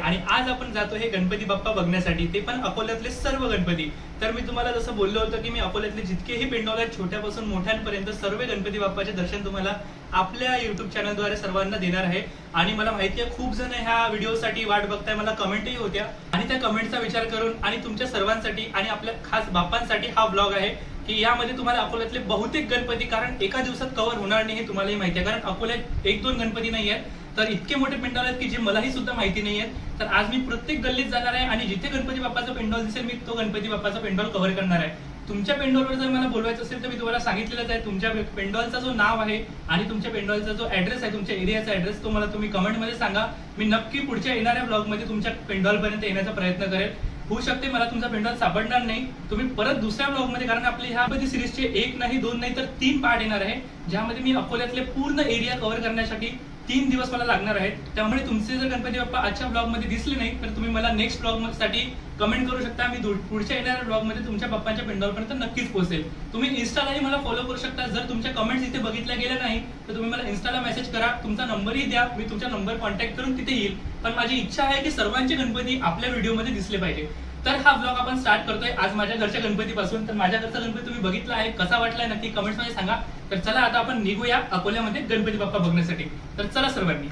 आणि आज आपण जातो हे गणपती बाप्पा बघण्यासाठी, ते पण अकोल्यातले सर्व गणपती। तर मी तुम्हाला जसं बोललो होतं की मी अकोल्यातले जितकेही पेंडॉल आहेत छोट्यापासून मोठ्यांपर्यंत सर्व गणपती बाप्पाचे दर्शन तुम्हाला आपल्या YouTube चॅनलद्वारे सर्वांना देणार आहे। आणि मला माहिती आहे खूप जण ह्या व्हिडिओसाठी वाट बघताय, मला कमेंटही होत्या आणि त्या कमेंटचा विचार करून आणि तुमच्या सर्वांसाठी आणि आपल्या खास बाप्पांसाठी हा ब्लॉग आहे की यामध्ये तुम्हाला अकोल्यातले बहुतेक गणपती, कारण एका दिवसात कव्हर होणार नाही हे तुम्हालाही माहिती आहे, कारण अकोल्यात 1-2 गणपती नाही आहेत तर इतके मोठे पेंडॉल आहेत की जे मलाही सुद्धा माहिती नाही आहेत। तर आज मी प्रत्येक गल्लीत जाणार आहे आणि जिथे गणपती बाप्पाचा पेंडॉल दिसेल मी तो गणपती बाप्पाचा पेंडॉल कव्हर करणार आहे। तुमच्या पेंडॉलवर जर मला बोलवायचं असेल तर मी तुम्हाला सांगितलेलंच आहे, तुमच्या पेंडॉलचा जो नाव आहे आणि तुमच्या पेंडॉलचा जो ऍड्रेस आहे, तुमच्या एरियाचा ऍड्रेस, तो मला तुम्ही कमेंटमध्ये सांगा। मी नक्की पुढच्या येणाऱ्या ब्लॉगमध्ये तुमच्या पेंडॉलपर्यंत येण्याचा प्रयत्न करेल। होऊ शकते मला तुमचा पेंडॉल सापडणार नाही, तुम्ही परत दुसऱ्या ब्लॉगमध्ये, कारण आपली ह्या सिरीजचे 1 नाही 2 नाही तर 3 पार्ट येणार आहे, ज्यामध्ये मी अकोल्यातले पूर्ण एरिया कव्हर करण्यासाठी 3 दिवस मला लागणार आहेत। त्यामुळे तुमचे जर गणपती बाप्पा आजच्या ब्लॉगमध्ये दिसले नाही तर तुम्ही मला नेक्स्ट ब्लॉगसाठी कमेंट करू शकता, मी पुढच्या येणाऱ्या ब्लॉगमध्ये तुमच्या बाप्पांच्या पेंडॉलपर्यंत नक्कीच पोहोचेल। तुम्ही इन्स्टालाही मला फॉलो करू शकता, जर तुमच्या कमेंट्स इथे बघितल्या गेल्या नाही तर तुम्ही मला इन्स्टाला मेसेज करा, तुमचा नंबरही द्या, मी तुमचा नंबर कॉन्टॅक्ट करून तिथे येईल। पण माझी इच्छा आहे की सर्वांचे गणपती आपल्या व्हिडिओमध्ये दिसले पाहिजे। तर हा ब्लॉग आपण स्टार्ट करतोय आज माझ्या घरच्या गणपतीपासून। तर माझ्या घरचा गणपती तुम्ही बघितला आहे, कसा वाटलाय नक्की कमेंट्स मध्ये सांगा। तर चला आता आपण निघूया अकोल्यामध्ये गणपती बाप्पा बघण्यासाठी। तर चला सर्वांनी।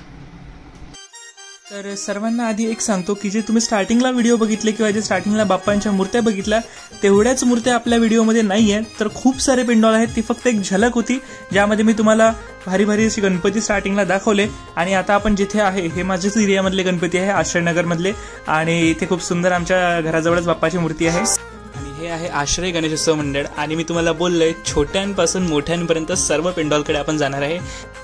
तर सर्वांना आधी एक सांगतो की जे तुम्ही स्टार्टिंगला व्हिडिओ बघितले किंवा जे स्टार्टिंगला बाप्पांच्या मूर्त्या बघितल्या तेवढ्याच मूर्त्या आपल्या व्हिडिओमध्ये नाही आहेत, तर खूप सारे पेंडॉल आहेत, ती फक्त एक झलक होती ज्यामध्ये मी तुम्हाला भारी भारी अशी गणपती स्टार्टिंगला दाखवले। आणि आता आपण जिथे आहे हे माझ्याच एरियामधले गणपती आहे, आश्रयनगर मधले, आणि इथे खूप सुंदर आमच्या घराजवळच बाप्पाची मूर्ती आहे आणि हे आहे आश्रय गणेशोत्सव मंडळ। आणि मी तुम्हाला बोललोय छोट्यांपासून मोठ्यांपर्यंत सर्व पेंडॉलकडे आपण जाणार आहे।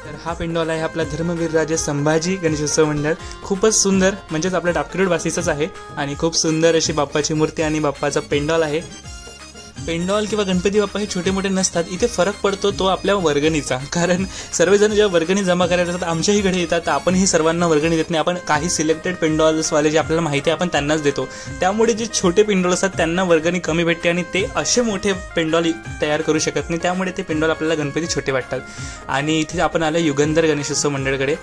तर हा पेंडॉल आहे आपला धर्मवीर राजे संभाजी गणेशोत्सव मंडळ, खूपच सुंदर, म्हणजेच आपल्या डापकिरोड वासीचंच आहे आणि खूप सुंदर अशी बाप्पाची मूर्ती आणि बाप्पाचा पेंडॉल आहे। पेंडॉल किंवा गणपती बाप्पा हे छोटे मोठे नसतात, इथे फरक पडतो तो आपल्या वर्गणीचा, कारण सर्वजण जेव्हा वर्गणी जमा करायला जातात आमच्याही घरी येतात तर आपणही सर्वांना वर्गणी देत नाही, आपण काही सिलेक्टेड पेंडॉल्सवाले जे आपल्याला माहिती आहे आपण त्यांनाच देतो। त्यामुळे जे छोटे पेंडॉल असतात त्यांना वर्गणी कमी भेटते आणि ते असे मोठे पेंडॉल तयार करू शकत नाही, त्यामुळे ते पेंडॉल आपल्याला गणपती छोटे वाटतात। आणि इथे आपण आलो युगंधर गणेशोत्सव मंडळकडे,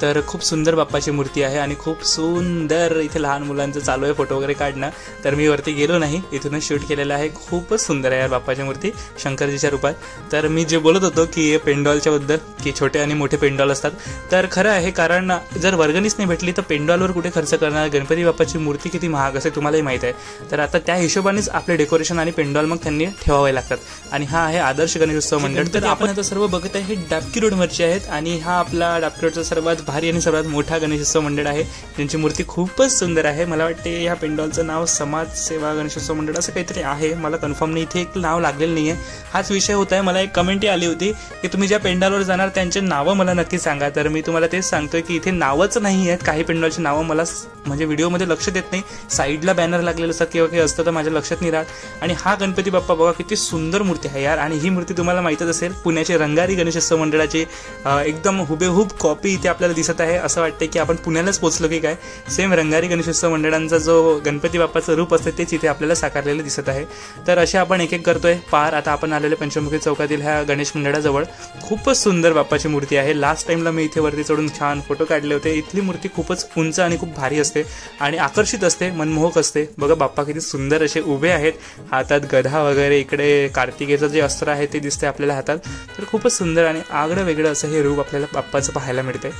तर खूप सुंदर बाप्पाची मूर्ती आहे आणि खूप सुंदर इथे लहान मुलांचं चालू आहे फोटो वगैरे काढणं, तर मी वरती गेलो नाही, इथूनच शूट केलेलं आहे। खूपच सुंदर आहे यार बाप्पाची मूर्ती शंकरजीच्या रूपात। तर मी जे बोलत होतो की पेंडॉलच्या बद्दल की छोटे आणि मोठे पेंडॉल असतात, तर खरं आहे, कारण जर वर्गणीच नाही भेटली तर पेंडॉलवर कुठे खर्च करणार, गणपती बाप्पाची मूर्ती किती महाग असे तुम्हालाही माहीत आहे। तर आता त्या हिशोबानेच आपले डेकोरेशन आणि पेंडॉल मग त्यांनी ठेवावे लागतात। आणि हा आहे आदर्श गणेशोत्सव मंडळ। तर आपण आता सर्व बघत आहे हे डाबकी रोडवरचे आहेत आणि हा आपला डाबकी रोडचा सर्वात भारी आणि सर्वात मोठा गणेशोत्सव मंडळ आहे, त्यांची मूर्ती खूपच सुंदर आहे। मला वाटते या पेंडॉलचं नाव समाज सेवा गणेशोत्सव मंडळ असं काहीतरी आहे, मला कन्फर्म नाही, इथे एक नाव लागलेलं नाहीये, हाच विषय होता आहे। मला एक कमेंटही आली होती की तुम्ही ज्या पेंडॉलवर जाणार त्यांचे नावं मला नक्की सांगा, तर मी तुम्हाला तेच सांगतोय की इथे नावच नाही आहेत, काही पेंडॉलची नावं मला म्हणजे व्हिडिओमध्ये लक्षात येत नाही, साईडला बॅनर लागलेलं असतात किंवा काही असतं तर माझ्या लक्षात नाही राहत। आणि हा गणपती बाप्पा बघा किती सुंदर मूर्ती आहे यार, आणि ही मूर्ती तुम्हाला माहीतच असेल पुण्याचे रंगारी गणेशोत्सव मंडळाची एकदम हुबेहूब कॉपी इथे आपल्याला दिसत आहे। असं वाटतं की आपण पुण्यालाच पोहोचलो की काय, सेम रंगारी गणेशोत्सव मंडळांचा जो गणपती बाप्पाचं रूप असतं तेच इथे आपल्याला साकारलेलं दिसत आहे। तर असे आपण एक एक करतोय पार। आता आपण आलेले पंचमुखी चौकातील ह्या गणेश मंडळाजवळ खूपच सुंदर बाप्पाची मूर्ती आहे। लास्ट टाइमला मी इथे वरती चढून छान फोटो काढले होते। इथली मूर्ती खूपच उंच आणि खूप भारी असते आणि आकर्षित असते, मनमोहक असते। बघा बाप्पा किती सुंदर असे उभे आहेत, हातात गधा वगैरे, इकडे कार्तिकेचं जे अस्त्र आहे ते दिसते आपल्याला हातात। तर खूपच सुंदर आणि आगळं वेगळं असं हे रूप आपल्याला बाप्पाचं पाहायला मिळतंय।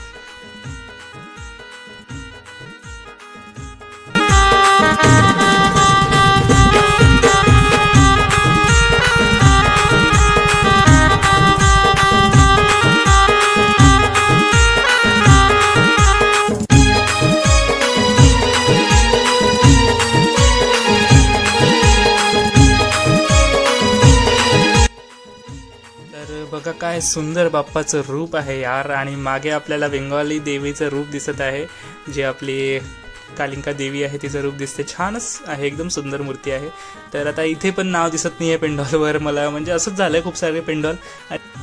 बघा काय सुंदर बाप्पाचं रूप आहे यार, आणि मागे आपल्याला बेंगॉली देवीचं रूप दिसत आहे, जे आपली कालिंका देवी आहे तिचं रूप दिसते, छानच आहे, एकदम सुंदर मूर्ती आहे। तर आता इथे पण नाव दिसत नाही आहे पेंडॉलवर मला, म्हणजे असंच झालंय खूप सारे पेंडॉल।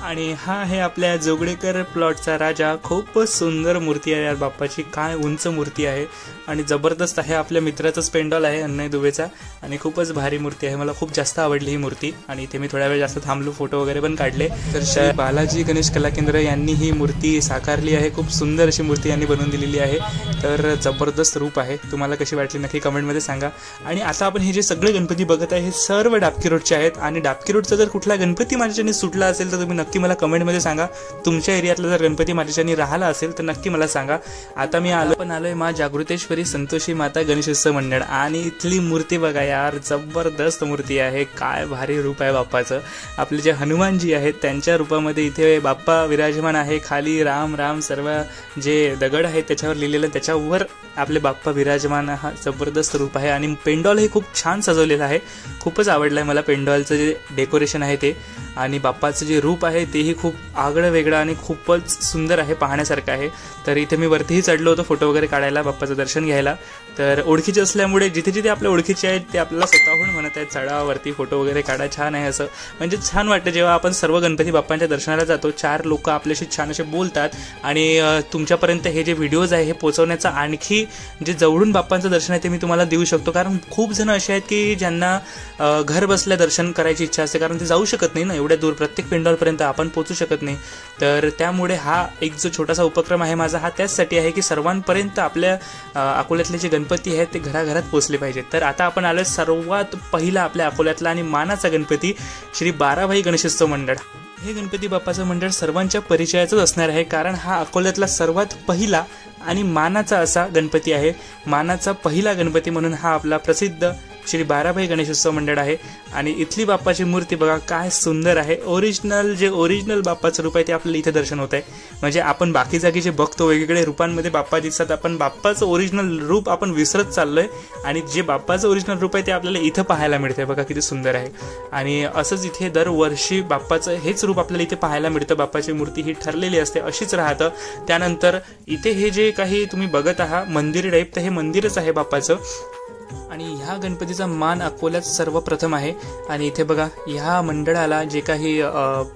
आणि हा आहे आपल्या जोगडेकर प्लॉटचा राजा, खूपच सुंदर मूर्ती आहे यार बाप्पाची, काय उंच मूर्ती आहे आणि जबरदस्त आहे। आपल्या मित्राचाच पेंडॉल आहे अण्णा दुबेचा आणि खूपच भारी मूर्ती आहे, मला खूप जास्त आवडली ही मूर्ती। आणि इथे मी थोड्या वेळ जास्त थांबलो, फोटो वगैरे पण काढले। तर श्री बालाजी गणेश कला केंद्र यांनी ही मूर्ती साकारली आहे, खूप सुंदर अशी मूर्ती यांनी बनवून दिलेली आहे। तर जबरदस्त रूप रूप आहे. तुम्हाला कशी वाटली नक्की कमेंटमध्ये सांगा. आणि आता आपण हे जे सगळे गणपती बघत आहे हे सर्व डाबकी रोडचे आहेत. आणि डाबकी रोडचा जर कुठला गणपती माझ्याच्याने सुटला असेल तर तुम्ही नक्की मला कमेंटमध्ये सांगा. तुमच्या एरियातला जर गणपती माझ्याच्याने राहिला असेल तर नक्की मला सांगा. आता मी आलोय मा जागृतेश्वरी संतोषी माता गणेशोत्सव मंडळ. आणि इथली मूर्ती बघा यार, जबरदस्त मूर्ती आहे. काय भारी रूप आहे बाप्पाचं. आपले जे हनुमानजी आहेत त्यांच्या रूपामध्ये इथे बाप्पा विराजमान आहे. खाली राम राम सर्व जे दगड आहेत त्याच्यावर लिहिलेलं, त्याच्यावर आपले बाप्पा विराजमान. हा जबरदस्त रूप आहे. आणि पेंडॉल हे खूप छान सजवलेलं आहे. खूपच आवडलं आहे मला पेंडॉलचं जे डेकोरेशन आहे ते. आणि बाप्पाचं जे रूप आहे तेही खूप आगळं वेगळं आणि खूपच सुंदर आहे, पाहण्यासारखं आहे. तर इथे मी वरतीही चढलो होतो फोटो वगैरे काढायला, बाप्पाचं दर्शन घ्यायला. तर ओळखीचे असल्यामुळे जिथे जिथे आपल्या ओळखीचे आहेत ते आपल्याला स्वतःहून म्हणत आहेत चढावरती फोटो वगैरे काढा, छान आहे असं. म्हणजे छान वाटतं जेव्हा आपण सर्व गणपती बाप्पांच्या दर्शनाला जातो. 4 लोक आपल्याशी छान असे बोलतात आणि तुमच्यापर्यंत हे जे व्हिडिओज आहे हे पोहोचवण्याचा आणखी जे जवळून बाप्पांचं दर्शन आहे ते मी तुम्हाला देऊ शकतो. कारण खूप जण असे आहेत की ज्यांना घर बसल्या दर्शन करायची इच्छा असते, कारण ते जाऊ शकत नाही ना एवढ्या दूर, प्रत्येक पेंडॉलपर्यंत आपण पोहोचू शकत नाही. तर त्यामुळे हा एक जो छोटासा उपक्रम आहे माझा, हा त्याचसाठी आहे की सर्वांपर्यंत आपल्या अकोल्यातले जे गणपती आहेत ते घराघरात पोहोचले पाहिजेत. तर आता आपण आलोय सर्वात पहिला आपल्या अकोल्यातला आणि मानाचा गणपती श्री बाराभाई गणेशोत्सव मंडळ. हे गणपती बाप्पाचं मंडळ सर्वांच्या परिचयाचंच असणार आहे, कारण हा अकोल्यातला सर्वात पहिला आणि मानाचा असा गणपती आहे. मानाचा पहिला गणपती म्हणून हा आपला प्रसिद्ध श्री बाराभाई गणेशोत्सव मंडळ आहे. आणि इथली बाप्पाची मूर्ती बघा काय सुंदर आहे. ओरिजिनल बाप्पाचं रूप आहे ते आपल्याला इथे दर्शन होत आहे. म्हणजे आपण बाकी जागी जे बघतो वेगवेगळे रूपांमध्ये बाप्पा दिसतात, आपण बाप्पाचं ओरिजिनल रूप आपण विसरत चाललोय. आणि जे बाप्पाचं ओरिजिनल रूप आहे ते आपल्याला इथं पाहायला मिळतंय. बघा किती सुंदर आहे. आणि असंच इथे दरवर्षी बाप्पाचं हेच रूप आपल्याला इथे पाहायला मिळतं. बाप्पाची मूर्ती ही ठरलेली असते, अशीच राहतं. त्यानंतर इथे हे जे काही तुम्ही बघत आहात मंदिर टाईप, तर हे मंदिरच आहे बाप्पाचं. आणि ह्या गणपतीचा मान अकोल्यात सर्वप्रथम आहे. आणि इथे बघा ह्या मंडळाला जे काही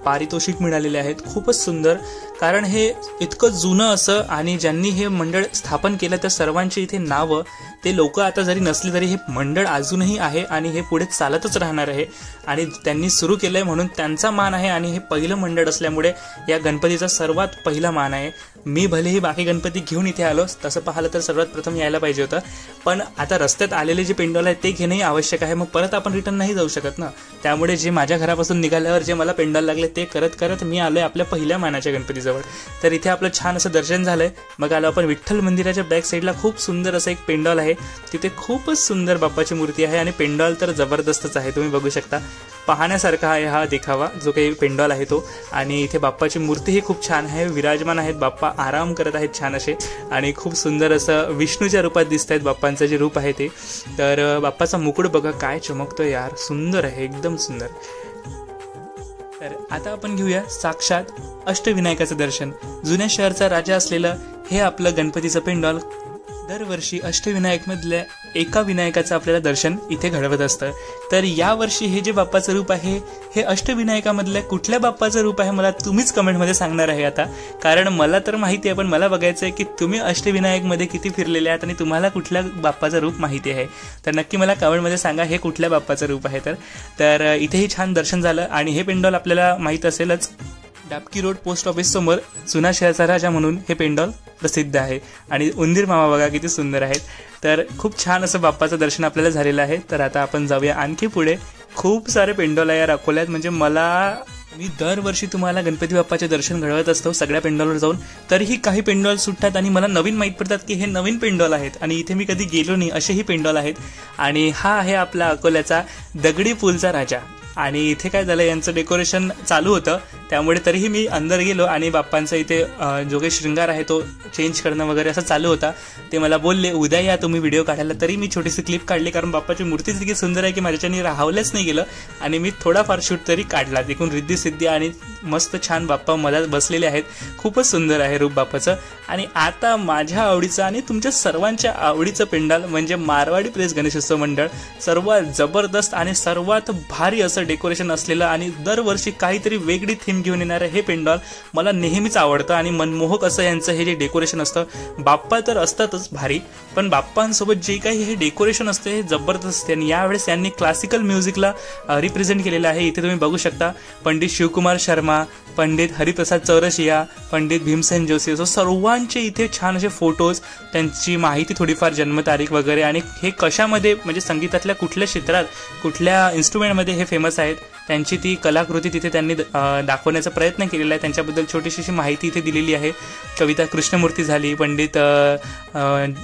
पारितोषिक मिळालेले आहेत खूपच सुंदर, कारण हे इतकं जुनं असं. आणि ज्यांनी हे मंडळ स्थापन केलं त्या सर्वांची इथे नावं, ते लोक आता जरी नसले तरी हे मंडळ अजूनही आहे आणि हे पुढे चालतच राहणार आहे. आणि त्यांनी सुरू केलंय म्हणून त्यांचा मान आहे. आणि हे पहिलं मंडळ असल्यामुळे या गणपतीचा सर्वात पहिला मान आहे. मी भलेही बाकी गणपती घेऊन इथे आलो, तसं पाहिलं तर सर्वात प्रथम यायला पाहिजे होतं, पण आता रस्त्यात आलेले जे पेंडॉल आहेत ते घेणंही आवश्यक आहे. मग परत आपण रिटर्न नाही जाऊ शकत ना. त्यामुळे जे माझ्या घरापासून निघाल्यावर जे मला पेंडॉल लागले ते करत करत मी आलोय आपल्या पहिल्या मानाच्या गणपतीजवळ. तर इथे आपलं छान असं दर्शन झालंय. मग आलो आपण विठ्ठल मंदिराच्या बॅक साईडला. खूप सुंदर असं एक पेंडॉल आहे, तिथे खूपच सुंदर बाप्पाची मूर्ती आहे. आणि पेंडॉल तर जबरदस्तच आहे, तुम्ही बघू शकता. पाहण्यासारखा आहे हा देखावा जो काही पेंडॉल आहे तो. आणि इथे बाप्पाची मूर्तीही खूप छान आहे, विराजमान आहेत. बाप्पा आराम करत आहेत छान असे. आणि खूप सुंदर असं विष्णूच्या रूपात दिसत आहेत बाप्पांचं जे रूप आहे ते. तर बाप्पाचा मुकुट बघा काय चमकतो यार, सुंदर आहे, एकदम सुंदर. तर आता आपण घेऊया साक्षात अष्टविनायकाचं दर्शन. जुन्या शहरचा राजा असलेलं हे आपलं गणपतीचं पेंडॉल दरवर्षी अष्टविनायकमधल्या एका विनायकाचं आपल्याला दर्शन इथे घडवत असतं. तर यावर्षी हे जे बाप्पाचं रूप आहे हे अष्टविनायकामधल्या कुठल्या बाप्पाचं रूप आहे मला तुम्हीच कमेंटमध्ये सांगणार आहे आता. कारण मला तर माहिती आहे, पण मला बघायचं आहे की तुम्ही अष्टविनायकमध्ये किती फिरलेले आहात आणि तुम्हाला कुठल्या बाप्पाचं रूप माहिती आहे. तर नक्की मला कमेंटमध्ये सांगा हे कुठल्या बाप्पाचं रूप आहे. तर इथेही छान दर्शन झालं. आणि हे पेंडॉल आपल्याला माहीत असेलच, डाबकी रोड पोस्ट ऑफिस समोर जुना शहरचा राजा म्हणून हे पेंडॉल प्रसिद्ध आहे. आणि उंदीर मामा बघा किती सुंदर आहेत. तर खूप छान असं बाप्पाचं दर्शन आपल्याला झालेलं आहे. तर आता आपण जाऊया आणखी पुढे. खूप सारे पेंडॉल आहे यार अकोल्यात. म्हणजे मी दरवर्षी तुम्हाला गणपती बाप्पाचे दर्शन घडवत असतो सगळ्या पेंडॉलवर जाऊन. तरीही काही पेंडॉल सुटतात आणि मला नवीन माहीत पडतात की हे नवीन पेंडॉल आहेत आणि इथे मी कधी गेलो नाही असेही पेंडॉल आहेत. आणि हा आहे आपला अकोल्याचा दगडी पूलचा राजा. आणि इथे काय झालं, यांचं डेकोरेशन चालू होतं त्यामुळे तरीही मी अंदर गेलो आणि बाप्पांचा इथे जो काही शृंगार आहे तो चेंज करणं वगैरे असं चालू होता. ते मला बोलले उद्या या तुम्ही व्हिडिओ काढायला. तरी मी छोटीशी क्लिप काढली, कारण बाप्पाची मूर्ती इतकी सुंदर आहे की माझ्याच्यानी राहावलंच नाही गेलं. आणि मी थोडाफार शूट तरी काढला. देखून रिद्धी सिद्धी आणि मस्त छान बाप्पा मधात बसलेले आहेत. खूपच सुंदर आहे रूप बाप्पाचं. आणि आता माझ्या आवडीचं आणि तुमच्या सर्वांच्या आवडीचं पेंडॉल म्हणजे मारवाडी प्रेस गणेशोत्सव मंडळ. सर्वात जबरदस्त आणि सर्वात भारी असं डेकोरेशन असलेलं आणि दरवर्षी काहीतरी वेगळी थीम घेऊन येणारं हे पेंडॉल मला नेहमीच आवडतं आणि मनमोहक असं यांचं हे जे डेकोरेशन असतं. बाप्पा तर असतातच भारी, पण बाप्पांसोबत जे काही हे डेकोरेशन असते हे जबरदस्त असते. आणि यावेळेस यांनी क्लासिकल म्युझिकला रिप्रेझेंट केलेलं आहे. इथे तुम्ही बघू शकता पंडित शिवकुमार शर्मा, पंडित हरिप्रसाद चौरसिया, पंडित भीमसेन जोशी असो सर्वांचे इथे छान असे फोटोज, त्यांची माहिती थोडीफार, जन्मतारीख वगैरे, आणि हे कशामध्ये म्हणजे संगीतातल्या कुठल्या क्षेत्रात कुठल्या इन्स्ट्रुमेंटमध्ये हे फेमस आहेत त्यांची ती कलाकृती तिथे त्यांनी दाखवण्याचा प्रयत्न केलेला आहे. त्यांच्याबद्दल छोटीशी माहिती इथे दिलेली आहे. कविता कृष्णमूर्ती झाली, पंडित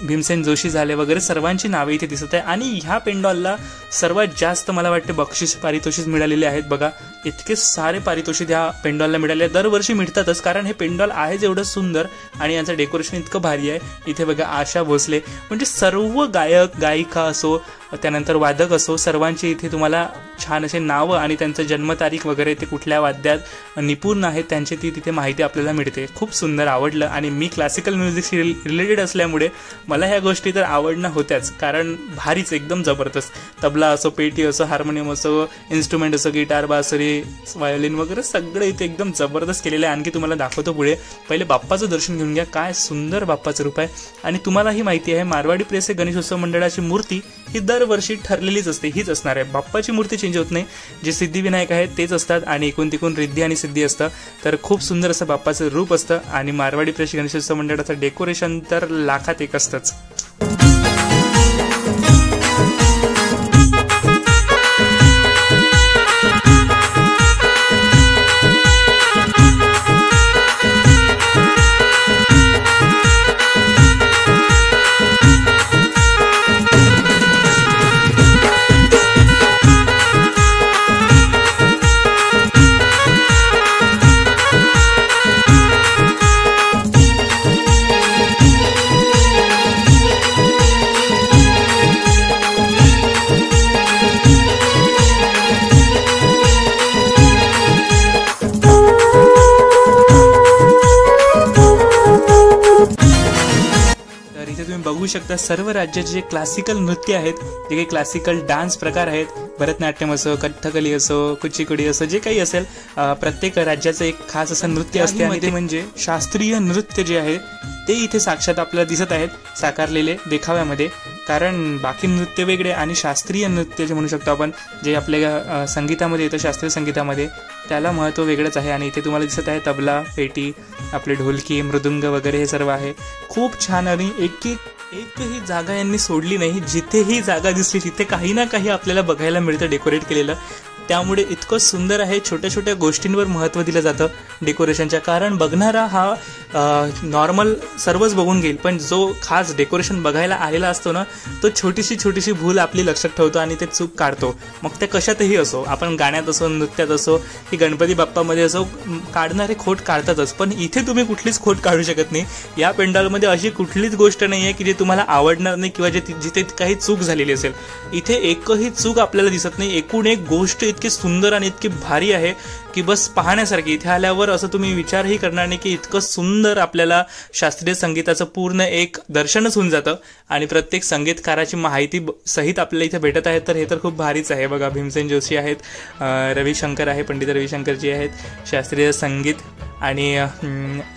भीमसेन जोशी झाले वगैरे सर्वांची नावे इथे दिसत आहे. आणि ह्या पेंडॉलला सर्वात जास्त मला वाटते बक्षीस पारितोषिक मिळालेले आहेत. बघा इतके सारे पारितोषिक ह्या पेंडॉलला मिळाले, दरवर्षी मिळतातच कारण हे पेंडॉल आहेच एवढं सुंदर आणि यांचं डेकोरेशन इतकं भारी आहे. इथे बघा आशा भोसले, म्हणजे सर्व गायक गायिका असो त्यानंतर वादक असो सर्वांची इथे तुम्हाला छान असे नावं आणि त्यांचं जन्मतारीख वगैरे, ते कुठल्या वाद्यात निपुण आहेत त्यांची ती तिथे माहिती आपल्याला मिळते. खूप सुंदर आवडलं. आणि मी क्लासिकल म्युझिकशी रिलेटेड असल्यामुळे मला ह्या गोष्टी तर आवडणं होत्याच, कारण भारीच एकदम जबरदस्त. तबला असो, पेटी असो, हार्मोनियम असो, इन्स्ट्रुमेंट असो, गिटार, बासरी, व्हायोलिन वगैरे सगळं इथे एकदम जबरदस्त केलेलं आहे. आणखी तुम्हाला दाखवतो पुढे. पहिले बाप्पाचं दर्शन घेऊन घ्या. काय सुंदर बाप्पाचं रूप आहे. आणि तुम्हालाही माहिती आहे मारवाडी प्रेस हे गणेशोत्सव मंडळाची मूर्ती ही दरवर्षी ठरलेलीच असते, हीच असणार आहे. बाप्पाची मूर्ती चेंज होत नाही, जे सिद्धिविनायक आहेत तेच असतात आणि एकूण तिकून रिद्धी आणि सिद्धी असतं. तर खूप सुंदर असं बाप्पाचं रूप असतं. आणि मारवाडी प्रेस गणेशोत्सव मंडळाचं डेकोरेशन तर लाखात एक असतंच. बघू शकता सर्व राज्याचे जे क्लासिकल नृत्य आहेत, जे काही क्लासिकल डान्स प्रकार आहेत, भरतनाट्यम असो, कथ्थकली असो, कुचिपुडी असो, जे काही असेल, प्रत्येक राज्याचं एक खास असं नृत्य असते. आणि ते म्हणजे शास्त्रीय नृत्य जे आहे ते इथे साक्षात आपल्याला दिसत आहेत साकारलेले देखाव्यामध्ये. कारण बाकी नृत्य वेगळे आणि शास्त्रीय नृत्य जे म्हणू शकतो आपण, जे आपल्या संगीतामध्ये येतं, शास्त्रीय संगीतामध्ये, त्याला महत्त्व वेगळंच आहे. आणि इथे तुम्हाला दिसत आहे तबला, पेटी, आपले ढोलकी, मृदुंग वगैरे हे सर्व आहे. खूप छान. आणि एकही जागा यांनी सोडली नाही. जिथेही जागा दिसली तिथे काही ना काही आपल्याला बघायला मिळतं डेकोरेट केलेलं. त्यामुळे इतकं सुंदर आहे. छोट्या छोट्या गोष्टींवर महत्त्व दिलं जातं डेकोरेशनच्या. कारण बघणारा हा नॉर्मल सर्वच बघून घेईल, पण जो खास डेकोरेशन बघायला आलेला असतो ना, तो छोटीशी भूल आपली लक्षात ठेवतो आणि ते चूक काढतो. मग ते कशातही असो, आपण गाण्यात असो, नृत्यात असो, की गणपती बाप्पामध्ये असो, काढणारे खोट काढतातच. पण इथे तुम्ही कुठलीच खोट काढू शकत नाही. या पेंडॉलमध्ये अशी कुठलीच गोष्ट नाही आहे की जे तुम्हाला आवडणार नाही किंवा जिथे काही चूक झालेली असेल. इथे एकही चूक आपल्याला दिसत नाही. एकूण एक गोष्ट इतकी सुंदर आणि इतकी भारी आहे की बस पाहण्यासारखी. इथे आल्यावर असं तुम्ही विचारही करणार नाही की इतकं सुंदर आपल्याला शास्त्रीय संगीताचं पूर्ण एक दर्शनच होऊन जातं. आणि प्रत्येक संगीतकाराची माहिती सहित आपल्याला इथे भेटत आहे. तर हे तर खूप भारीच आहे. बघा भीमसेन जोशी आहेत, रविशंकर आहे, पंडित रविशंकरजी आहेत, शास्त्रीय संगीत. आणि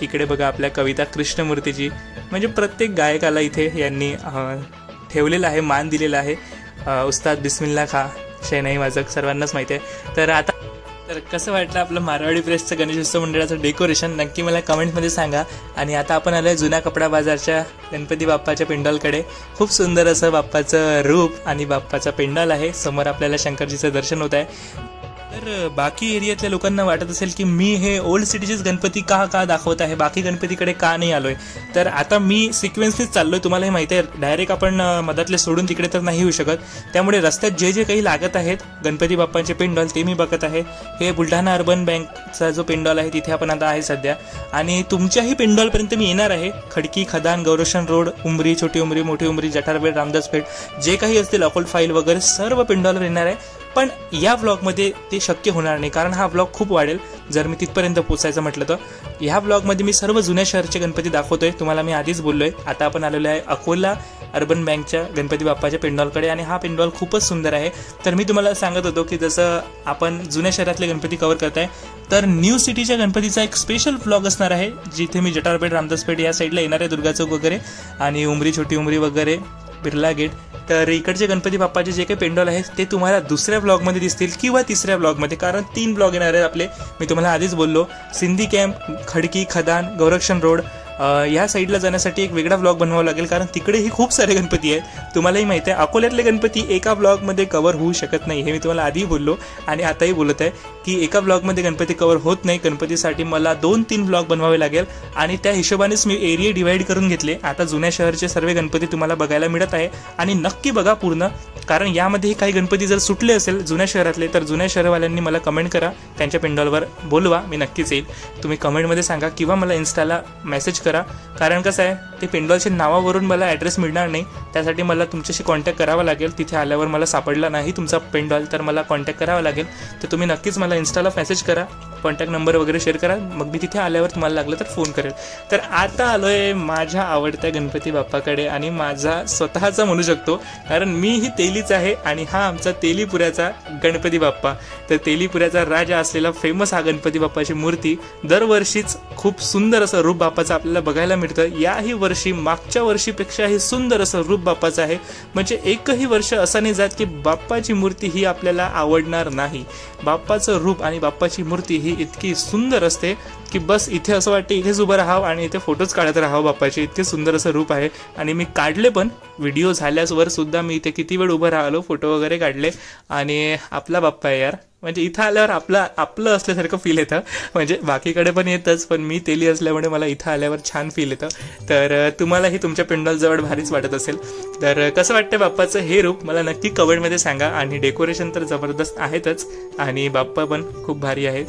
इकडे बघा आपल्या कविता कृष्णमूर्तीजी. म्हणजे प्रत्येक गायकाला इथे यांनी ठेवलेलं आहे, मान दिलेला आहे. उस्ताद बिस्मिल्ला खा शहनाई वाजक सर्वांनाच माहिती आहे. तर कसं वाटलं आपलं मारवाडी प्रेसचं गणेशोत्सव मंडळाचं डेकोरेशन, नक्की मला कमेंटमध्ये सांगा. आणि आता आपण आलोय जुना कपडा बाजारच्या गणपती बाप्पाच्या पेंडॉलकडे. खूप सुंदर असं बाप्पाचं रूप आणि बाप्पाचा पेंडॉल आहे. समोर आपल्याला शंकरजीचं दर्शन होत आहे. तर बाकी एरियातल्या लोकांना वाटत असेल की मी हे ओल्ड सिटीचेच गणपती का दाखवत आहे, बाकी गणपतीकडे का नाही आलोय. तर आता मी सिक्वेन्सनीच चाललोय. तुम्हाला हे माहिती आहे, डायरेक्ट आपण मधातले सोडून तिकडे तर नाही येऊ शकत. त्यामुळे रस्त्यात जे काही लागत आहेत गणपती बाप्पांचे पेंडॉल ते मी बघत आहे. हे बुलढाणा अर्बन बँकचा जो पेंडॉल आहे तिथे आपण आता आहे सध्या. आणि तुमच्याही पेंडॉलपर्यंत मी येणार आहे. खडकी, खदान, गौरशन रोड, उमरी, छोटी उमरी, मोठी उमरी, जठारपेठ, रामदासपेठ, जे काही असतील, अकोल फाईल वगैरे सर्व पेंडॉलवर येणार आहे. पण या व्लॉगमध्ये ते शक्य होणार नाही, कारण हा व्लॉग खूप वाढेल जर मी तिथपर्यंत पोचायचं म्हटलं तर. ह्या व्लॉगमध्ये मी सर्व जुन्या शहरचे गणपती दाखवतोय, तुम्हाला मी आधीच बोललोय. आता आपण आलेलो आहे अकोला अर्बन बँकच्या गणपती बाप्पाच्या पेंडॉलकडे, आणि हा पेंडॉल खूपच सुंदर आहे. तर मी तुम्हाला सांगत होतो की जसं आपण जुन्या शहरातले गणपती कव्हर करताय, तर न्यू सिटीच्या गणपतीचा एक स्पेशल व्लॉग असणार आहे, जिथे मी जटारपेठ, रामदासपेठ या साईडला येणार आहे, दुर्गा चौक वगैरे, आणि उमरी, छोटी उमरी वगैरे, बिर्ला गेट. तर इकडचे गणपती बाप्पाचे जे काही पेंडॉल आहेत ते तुम्हाला दुसऱ्या व्लॉगमध्ये दिसतील किंवा तिसऱ्या व्लॉगमध्ये, कारण 3 व्लॉग येणार आहेत आपले. मी तुम्हाला आधीच बोललो, सिंधी कॅम्प, खडकी, खदान, गौरक्षण रोड या साईडला जाण्यासाठी एक वेगळा व्लॉग बनवावा लागेल, कारण तिकडेही खूप सारे गणपती आहेत. तुम्हालाही माहिती आहे अकोल्यातले गणपती एका व्लॉगमध्ये कव्हर होऊ शकत नाही, हे मी तुम्हाला आधीही बोललो आणि आताही बोलत आहे की एका व्लॉगमध्ये गणपती कव्हर होत नाही. गणपतीसाठी मला 2-3 व्लॉग बनवावे लागेल, आणि त्या हिशोबानेच मी एरिया डिवाईड करून घेतले. आता जुन्या शहरचे सर्व गणपती तुम्हाला बघायला मिळत आहे, आणि नक्की बघा पूर्ण, कारण यामध्येही काही गणपती जर सुटले असेल जुन्या शहरातले तर जुन्या शहरवाल्यांनी मला कमेंट करा, त्यांच्या पेंडॉलवर बोलवा, मी नक्कीच येईल. तुम्ही कमेंटमध्ये सांगा किंवा मला इन्स्टाला मेसेज करा, कारण कसं आहे ते पेंडॉलच्या नावावरून मला ॲड्रेस मिळणार नाही, त्यासाठी मला तुमच्याशी कॉन्टॅक्ट करावा लागेल. तिथे आल्यावर मला सापडला नाही तुमचा पेंडॉल तर मला कॉन्टॅक्ट करावा लागेल. तर तुम्ही नक्कीच मला इन्स्टाला मेसेज करा, कॉन्टॅक्ट नंबर वगैरे शेअर करा, मग मी तिथे आल्यावर तुम्हाला लागलं तर फोन करेल. तर आता आलो आहे माझ्या आवडत्या गणपती बाप्पाकडे, आणि माझा स्वतःचा म्हणू शकतो, कारण मी ही तेलीच आहे, आणि हा आमचा तेलीपुऱ्याचा गणपती बाप्पा. तर तेलीपुऱ्याचा राजा असलेला फेमस हा गणपती बाप्पाची मूर्ती दरवर्षीच खूप सुंदर असं रूप बाप्पाचं आपल्याला बघायला मिळतं. याही वर्षी मागच्या वर्षीपेक्षाही सुंदर असं रूप बाप्पाचं आहे, म्हणजे एकही वर्ष असं नाही जात की बाप्पाची मूर्ती ही आपल्याला आवडणार नाही. बाप्पाचं रूप आणि बाप्पाची मूर्ती ही इतकी सुंदर असते की बस इथे असं वाटतं इथेच उभं राहावं आणि इथे फोटोज काढत राहावं बाप्पाचे, इतके सुंदर असं रूप आहे. आणि मी काढले पण, व्हिडिओ झाल्यावर सुद्धा मी इथे किती वेळ उभं राहिलो, फोटो वगैरे काढले. आणि आपला बाप्पा आहे यार, म्हणजे इथं आल्यावर आपलं असल्यासारखं फील येतं. म्हणजे बाकीकडे पण येतच, पण मी तेली असल्यामुळे मला इथं आल्यावर छान फील येतं. तर तुम्हालाही तुमच्या पेंडॉलजवळ भारीच वाटत असेल. तर कसं वाटतं बाप्पाचं हे रूप मला नक्की कमेंटमध्ये सांगा. आणि डेकोरेशन तर जबरदस्त आहेतच, आणि बाप्पा पण खूप भारी आहेत.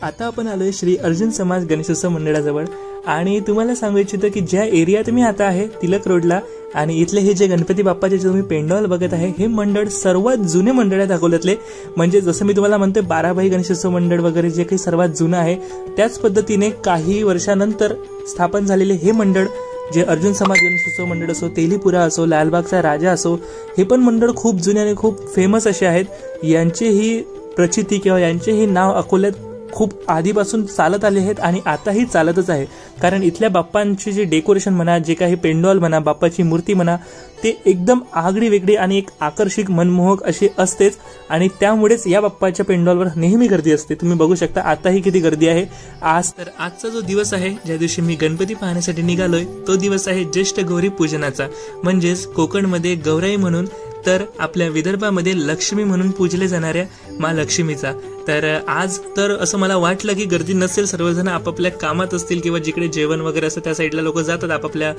आता आपण आलोय श्री अर्जुन समाज गणेशोत्सव मंडळाजवळ, आणि तुम्हाला सांगू इच्छितो की ज्या एरियात मी आता आहे तिलक रोडला, आणि इथले हे जे गणपती बाप्पाचे जे तुम्ही पेंडॉल बघत आहे हे मंडळ सर्वात जुने मंडळ आहेत अकोल्यातले. म्हणजे जसं मी तुम्हाला म्हणतोय 12 गणेशोत्सव मंडळ वगैरे जे काही सर्वात जुनं आहे, त्याच पद्धतीने काही वर्षानंतर स्थापन झालेले हे मंडळ जे अर्जुन समाज गणेशोत्सव मंडळ असो, तेलीपुरा असो, लालबागचा राजा असो, हे पण मंडळ खूप जुने आणि खूप फेमस असे आहेत. यांचेही प्रचिती किंवा यांचेही नाव अकोल्यात खूप आधीपासून चालत आले आहेत आणि आताही चालतच आहे. कारण इथल्या बाप्पांचे जे डेकोरेशन म्हणा, जे काही पेंडॉल म्हणा, बाप्पाची मूर्ती म्हणा, ते एकदम आगळी वेगळी आणि एक आकर्षक मनमोहक अशी असतेच, आणि त्यामुळेच या बाप्पाच्या पेंडॉलवर नेहमी गर्दी असते. तुम्ही बघू शकता आताही किती गर्दी आहे. आजचा जो दिवस आहे, ज्या दिवशी मी गणपती पाहण्यासाठी निघालोय, तो दिवस आहे ज्येष्ठ गौरी पूजनाचा, म्हणजेच कोकणमध्ये गौराई म्हणून, तर आपल्या विदर्भामध्ये लक्ष्मी म्हणून पूजले जाणाऱ्या मा लक्ष्मीचा. तर आज तर असं मला वाटलं की गर्दी नसेल, सर्वजण आपापल्या कामात असतील किंवा जिकडे जेवण वगैरे असतं त्या साईडला लोक जातात आपापल्या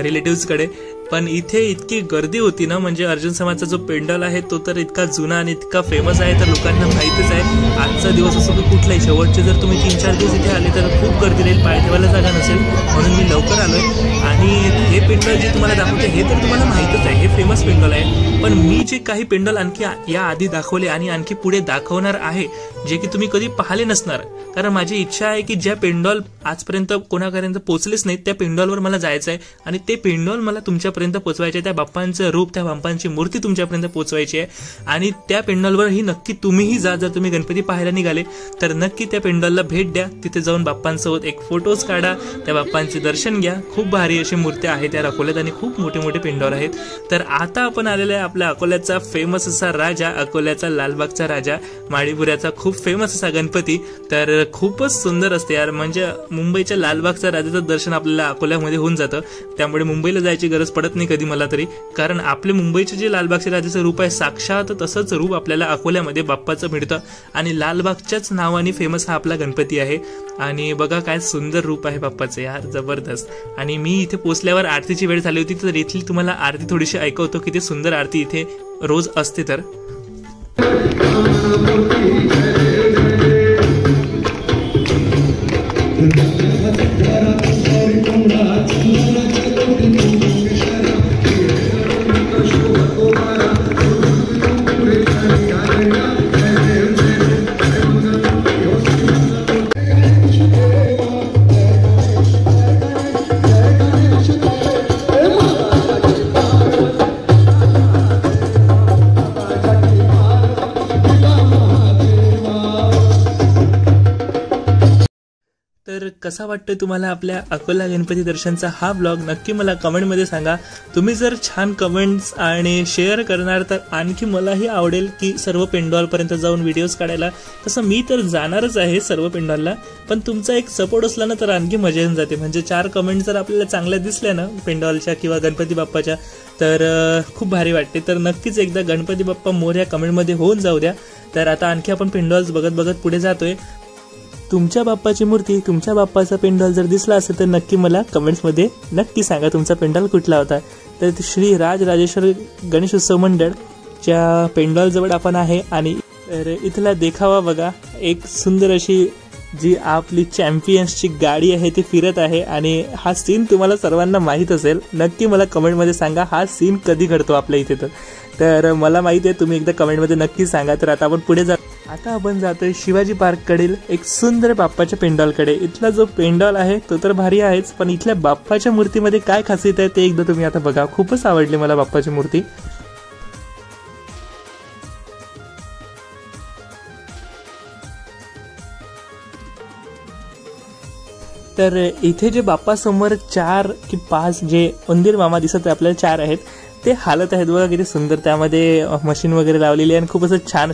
रिलेटिव्हजकडे. पण इथे इतकी गर्दी होती ना, म्हणजे अर्जुन समाजचा जो पेंडॉल आहे तो तर इतका जुना आणि इतका फेमस आहे, तर लोकांना माहितीच आहे. आजचा दिवस असो की कुठलाही, शेवटचे जर तुम्ही 3-4 दिवस इथे आले तर खूप गर्दी राहील, पाय ठेवायला जागा नसेल, म्हणून मी लवकर आलोय. आणि हे पेंडॉल जे तुम्हाला दाखवते हे तर तुम्हाला माहितच आहे, हे फेमस पेंडॉल आहे. पण मी जे काही पेंडॉल आणखी या आधी दाखवले आणि आणखी पुढे दाखवणार आहे, जे की तुम्ही कधी पाहिले नसणार, कारण माझी इच्छा आहे की ज्या पेंडॉल आजपर्यंत कोणापर्यंत पोहोचलेच नाहीत त्या पेंडॉलवर मला जायचं आहे, आणि ते पेंडॉल मला तुमच्यापर्यंत पोहोचवायचे, त्या बाप्पांचं रूप, त्या बाप्पांची मूर्ती तुमच्यापर्यंत पोहोचवायची आहे. आणि त्या पेंडॉलवर ही नक्की तुम्हीही जा. जर तुम्ही गणपती पाहायला निघाले तर नक्की त्या पेंडॉलला भेट द्या, तिथे जाऊन बाप्पांसोबत एक फोटोज काढा, त्या बाप्पांचे दर्शन घ्या. खूप भारी अशी मूर्ती आहे त्या यार अकोल्यात आणि खूप मोठे मोठे पेंडॉल आहेत. तर आता आपण आलेलो आहे आपल्या अकोल्याचा फेमस असा राजा, अकोल्याचा लालबागचा राजा, माळीपुऱ्याचा खूप फेमस असा गणपती. तर खूपच सुंदर असते यार, म्हणजे मुंबईच्या लालबागचा राजाचं दर्शन आपल्याला अकोल्यामध्ये होऊन जातं. त्यामुळे मुंबईला जायची गरज पडत नाही कधी मला तरी, कारण आपले मुंबईचे जे लालबागच्या राजाचं रूप आहे साक्षात तसंच रूप आपल्याला अकोल्यामध्ये बाप्पाचं मिळतं. आणि लालबागच्याच नावाने फेमस हा आपला गणपती आहे. आणि बघा काय सुंदर रूप आहे बाप्पाचं यार, जबरदस्त. आणि मी इथे पोचल्यावर आरतीची वेळ झाली होती, तर इथली तुम्हाला आरती थोडीशी ऐकवतो, किती सुंदर आरती इथे रोज असते. तर कसा वाटतोय तुम्हाला आपल्या अकोला गणपती दर्शनचा हा ब्लॉग, नक्की मला कमेंटमध्ये सांगा. तुम्ही जर छान कमेंट्स आणि शेअर करणार तर आणखी मलाही आवडेल की सर्व पेंडॉलपर्यंत जाऊन व्हिडिओज काढायला. तसं मी तर जाणारच आहे सर्व पेंडॉलला, पण तुमचा एक सपोर्ट असला ना तर आणखी मजा येऊन जाते. म्हणजे 4 कमेंट जर आपल्याला चांगल्या दिसल्या ना पेंडॉलच्या किंवा गणपती बाप्पाच्या, तर खूप भारी वाटते. तर नक्कीच एकदा गणपती बाप्पा मोरया कमेंटमध्ये होऊन जाऊ द्या. तर आता आणखी आपण पेंडॉल्स बघत बघत पुढे जातोय. तुमच्या बाप्पाची मूर्ती, तुमच्या बाप्पाचा पेंडॉल जर दिसला असेल तर नक्की मला कमेंट्समध्ये नक्की सांगा तुमचा पेंडॉल कुठला होता. तर श्री राजराजेश्वर गणेशोत्सव मंडळच्या पेंडॉलजवळ आपण आहे. आणि इथला देखावा बघा, एक सुंदर अशी जी आपली चॅम्पियन्सची गाडी आहे ती फिरत आहे. आणि हा सीन तुम्हाला सर्वांना माहीत असेल, नक्की मला कमेंटमध्ये सांगा हा सीन कधी घडतो आपल्या इथे. तर मला माहिती आहे, तुम्ही एकदा कमेंटमध्ये नक्की सांगा. तर आता आपण पुढे आता आपण जातोय शिवाजी पार्ककडील एक सुंदर बाप्पाच्या पेंडॉलकडे. इथला जो पेंडॉल आहे तो तर भारी आहेच, पण इथल्या बाप्पाच्या मूर्तीमध्ये काय खासियत आहे ते एकदा तुम्ही आता बघा. खूपच आवडली मला बाप्पाची मूर्ती. तर इथे जे बाप्पासमोर 4 की 5 जे उंदीर मामा दिसत आहे आपल्याला, 4 आहेत ते हालत आहेत बघा, किती सुंदर. त्यामध्ये मशीन वगैरे लावलेली आहे आणि खूप असं छान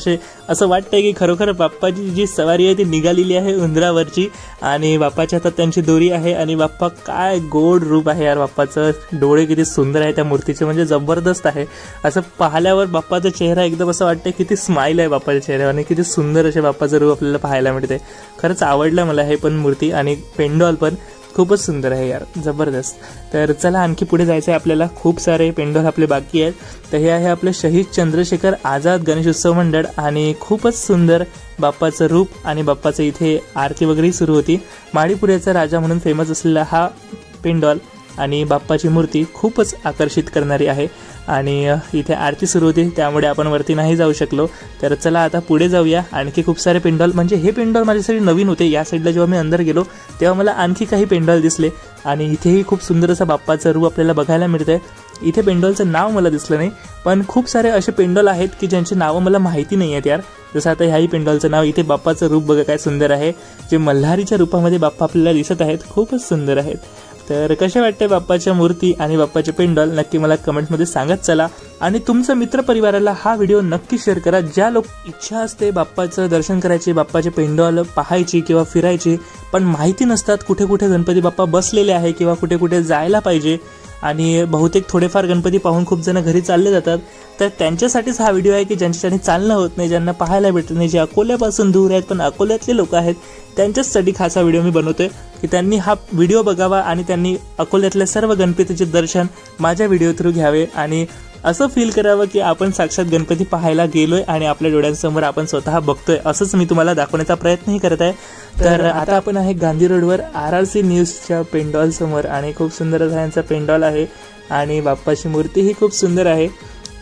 असं वाटतंय की खरोखर बाप्पाची जी सवारी आहे ती निघालेली आहे उंदरावरची. आणि बाप्पाच्या हातात त्यांची दोरी आहे. आणि बाप्पा काय गोड रूप आहे यार बाप्पाचं, डोळे किती सुंदर आहे त्या मूर्तीचे, म्हणजे जबरदस्त आहे. असं पाहिल्यावर बाप्पाचा चेहरा एकदम असं वाटतंय किती स्माईल आहे बाप्पाच्या चेहऱ्यावर आणि किती सुंदर असे बाप्पाचं रूप आपल्याला पाहायला मिळते. खरंच आवडलं मला हे पण मूर्ती, आणि पेंडॉल पण खूपच सुंदर आहे यार, जबरदस्त. तर चला आणखी पुढे जायचं आहे आपल्याला, खूप सारे पेंडॉल आपले बाकी आहेत. तर हे आहे आपलं शहीद चंद्रशेखर आझाद गणेशोत्सव मंडळ. आणि खूपच सुंदर बाप्पाचं रूप आणि बाप्पाचं इथे आरती वगैरे सुरू होती. माळीपुऱ्याचा राजा म्हणून फेमस असलेला हा पेंडॉल आणि बाप्पाची मूर्ती खूपच आकर्षित करणारी आहे. आणि इथे आरती सुरू होती त्यामुळे आपण वरती नाही जाऊ शकलो. तर चला आता पुढे जाऊया. आणखी खूप सारे पेंडॉल, म्हणजे हे पेंडॉल माझ्यासाठी नवीन होते. या साईडला जेव्हा मी अंदर गेलो तेव्हा मला आणखी काही पेंडॉल दिसले. आणि इथेही खूप सुंदर असा बाप्पाचं रूप आपल्याला बघायला मिळतंय. इथे पेंडॉलचं नाव मला दिसलं नाही, पण खूप सारे असे पेंडॉल आहेत की ज्यांची नावं मला माहिती नाही आहेत यार. जसं आता ह्याही पेंडॉलचं नाव, इथे बाप्पाचं रूप बघा काय सुंदर आहे. जे मल्हारीच्या रूपामध्ये बाप्पा आपल्याला दिसत आहेत, खूपच सुंदर आहेत. तर कशा वाटते बाप्पाच्या मूर्ती आणि बाप्पाचे पेंडॉल नक्की मला कमेंट्समध्ये सांगत चला. आणि तुमच्या मित्रपरिवाराला हा व्हिडिओ नक्की शेअर करा. ज्या लोक इच्छा असते बाप्पाचं दर्शन करायची, बाप्पाचे पेंडॉल पाहायची किंवा फिरायची, पण माहिती नसतात कुठे कुठे गणपती बाप्पा बसलेले आहे किंवा कुठे कुठे जायला पाहिजे, आणि बहुतेक थोडेफार गणपती पाहून खूप जण घरी चालले जातात. तर त्यांच्यासाठीच हा व्हिडिओ आहे की ज्यांच्यासाठी चालणं होत नाही, ज्यांना पाहायला भेटत नाही, जे अकोल्यापासून दूर आहेत पण अकोल्यातले लोक आहेत, त्यांच्याचसाठी खास हा व्हिडिओ मी बनवतोय की त्यांनी हा व्हिडिओ बघावा आणि त्यांनी अकोल्यातल्या सर्व गणपतीचे दर्शन माझ्या व्हिडिओ थ्रू घ्यावे आणि असं फील करावं की आपण साक्षात गणपती पाहायला गेलोय आणि आपल्या डोळ्यांसमोर आपण स्वतः बघतोय, असंच मी तुम्हाला दाखवण्याचा प्रयत्नही करत आहे. तर आता आपण आहे गांधी रोडवर RRC न्यूजच्या पेंडॉल समोर आणि खूप सुंदर असा यांचा पेंडॉल आहे आणि बाप्पाची मूर्ती ही खूप सुंदर आहे.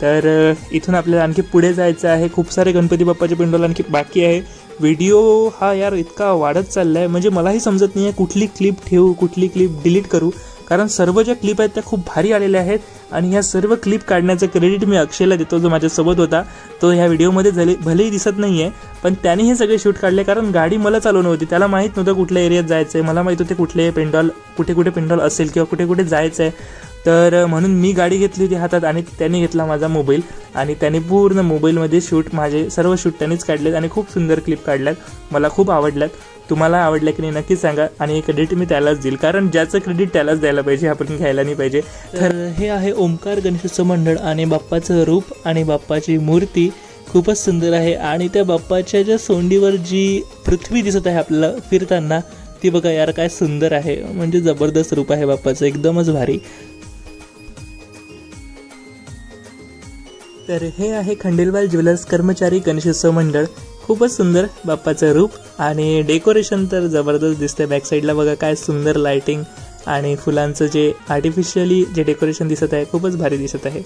तर इथून आपल्याला आणखी पुढे जायचं आहे. खूप सारे गणपती बाप्पाचे पेंडॉल आणखी बाकी आहे. व्हिडिओ हा यार इतका वाढत चालला आहे, म्हणजे मलाही समजत नाही आहे कुठली क्लिप ठेवू कुठली क्लिप डिलीट करू, कारण सर्व ज्या क्लिप आहेत त्या खूप भारी आलेल्या आहेत. आणि ह्या सर्व क्लिप काढण्याचं क्रेडिट मी अक्षयला देतो, जो माझ्यासोबत होता. तो ह्या व्हिडिओमध्ये भलेही दिसत नाही आहे, पण त्याने हे सगळे शूट काढले, कारण गाडी मला चालवणं होती. त्याला माहीत नव्हतं कुठल्या एरियात जायचं आहे, मला माहीत होते कुठले पेंडॉल कुठे कुठे पेंडॉल असेल किंवा कुठे कुठे जायचं आहे. तर म्हणून मी गाडी घेतली होती हातात आणि त्याने घेतला माझा मोबाईल आणि त्याने पूर्ण मोबाईलमध्ये माझे सर्व शूट त्यांनीच काढलेत आणि खूप सुंदर क्लिप काढल्यात. मला खूप आवडल्यात. तुम्हाला आवडल्या की नाही नक्की सांगा आणि क्रेडिट मी त्यालाच देईल, कारण ज्याचं क्रेडिट त्यालाच द्यायला पाहिजे, आपण घ्यायला नाही पाहिजे. तर हे आहे ओंकार गणेशोत्सव मंडळ आणि बाप्पाचं रूप आणि बाप्पाची मूर्ती खूपच सुंदर आहे. आणि त्या बाप्पाच्या ज्या सोंडीवर जी पृथ्वी दिसत आहे आपल्याला फिरताना, ती बघा यार काय सुंदर आहे. म्हणजे जबरदस्त रूप आहे बाप्पाचं, एकदमच भारी. तर हे आहे खंडेलवाल ज्वेलर्स कर्मचारी गणेशोत्सव मंडळ. खूपच सुंदर बाप्पाचं रूप आणि डेकोरेशन तर जबरदस्त दिसतंय. बॅक साईडला बघा काय सुंदर लाइटिंग आणि फुलांचं जे आर्टिफिशियली जे डेकोरेशन दिसत आहे खूपच भारी दिसत आहे.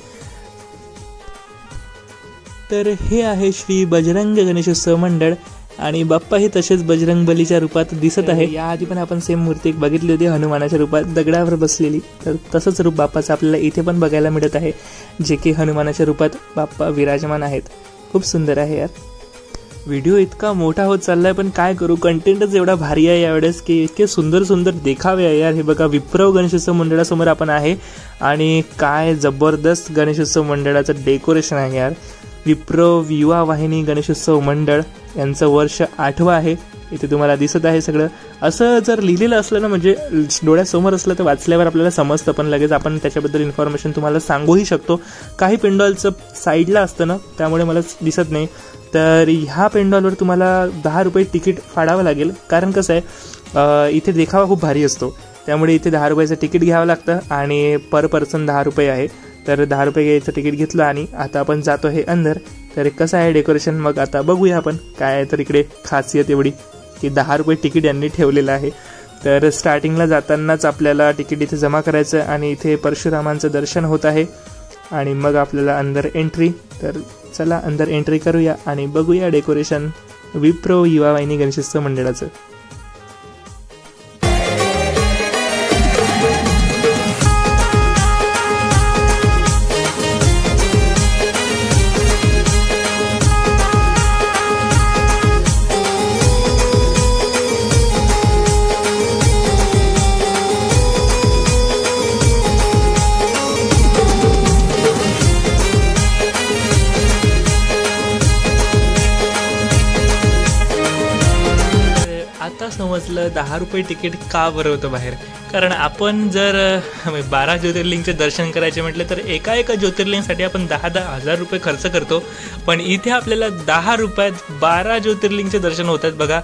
तर हे आहे श्री बजरंग गणेशोत्सव मंडळ आणि बाप्पाही तसेच बजरंग बलीच्या रूपात दिसत आहे. याआधी पण आपण सेम मूर्ती एक बघितली होती हनुमानाच्या रूपात दगडावर बसलेली, तर तसंच रूप बाप्पाचं आपल्याला इथे पण बघायला मिळत आहे, जे की हनुमानाच्या रूपात बाप्पा विराजमान आहेत. खूप सुंदर आहे यार. व्हिडिओ इतका मोठा होत चाललाय पण काय करू, कंटेंटच एवढा भारी आहे यावेळेस की इतके सुंदर सुंदर देखावे आहे यार. हे बघा विप्रो गणेशोत्सव मंडळासमोर आपण आहे आणि काय जबरदस्त गणेशोत्सव मंडळाचं डेकोरेशन आहे यार. विप्रो युवा वाहिनी गणेशोत्सव मंडळ यांचं वर्ष 8वं आहे. इथे तुम्हाला दिसत आहे सगळं. असं जर लिहिलेलं असलं ना, म्हणजे डोळ्यासमोर असलं तर वाचल्यावर आपल्याला समजतं, पण लगेच आपण त्याच्याबद्दल इन्फॉर्मेशन तुम्हाला सांगूही शकतो. काही पेंडॉलचं साईडला असतं ना, त्यामुळे मला दिसत नाही. तर ह्या पेंडॉलवर तुम्हाला 10 रुपये तिकीट फाडावं लागेल, कारण कसं आहे इथे देखावा खूप भारी असतो, त्यामुळे इथे 10 रुपयाचं तिकीट घ्यावं लागतं आणि पर पर्सन 10 रुपये आहे. तर 10 रुपये घ्यायचं तिकीट घेतलं आणि आता आपण जातो हे अंदर. तर कसं आहे डेकोरेशन मग आता बघूया आपण काय आहे. तर इकडे खासियत एवढी की 10 रुपये तिकीट यांनी ठेवलेलं आहे. तर स्टार्टिंगला जातानाच आपल्याला तिकीट इथे जमा करायचं आणि इथे परशुरामांचं दर्शन होत आहे आणि मग आपल्याला अंदर एंट्री. तर चला अंदर एंट्री करूया आणि बघूया डेकोरेशन विप्रो युवा वाहिनी गणेशोत्सव मंडळाचं. आता समजलं 10 रुपये तिकीट का बरं होतं बाहेर. कारण आपण जर 12 ज्योतिर्लिंगचे दर्शन करायचे म्हटलं तर एका ज्योतिर्लिंगसाठी आपण 10-10 हजार रुपये खर्च करतो, पण इथे आपल्याला 10 रुपयात 12 ज्योतिर्लिंगचे दर्शन होतात. बघा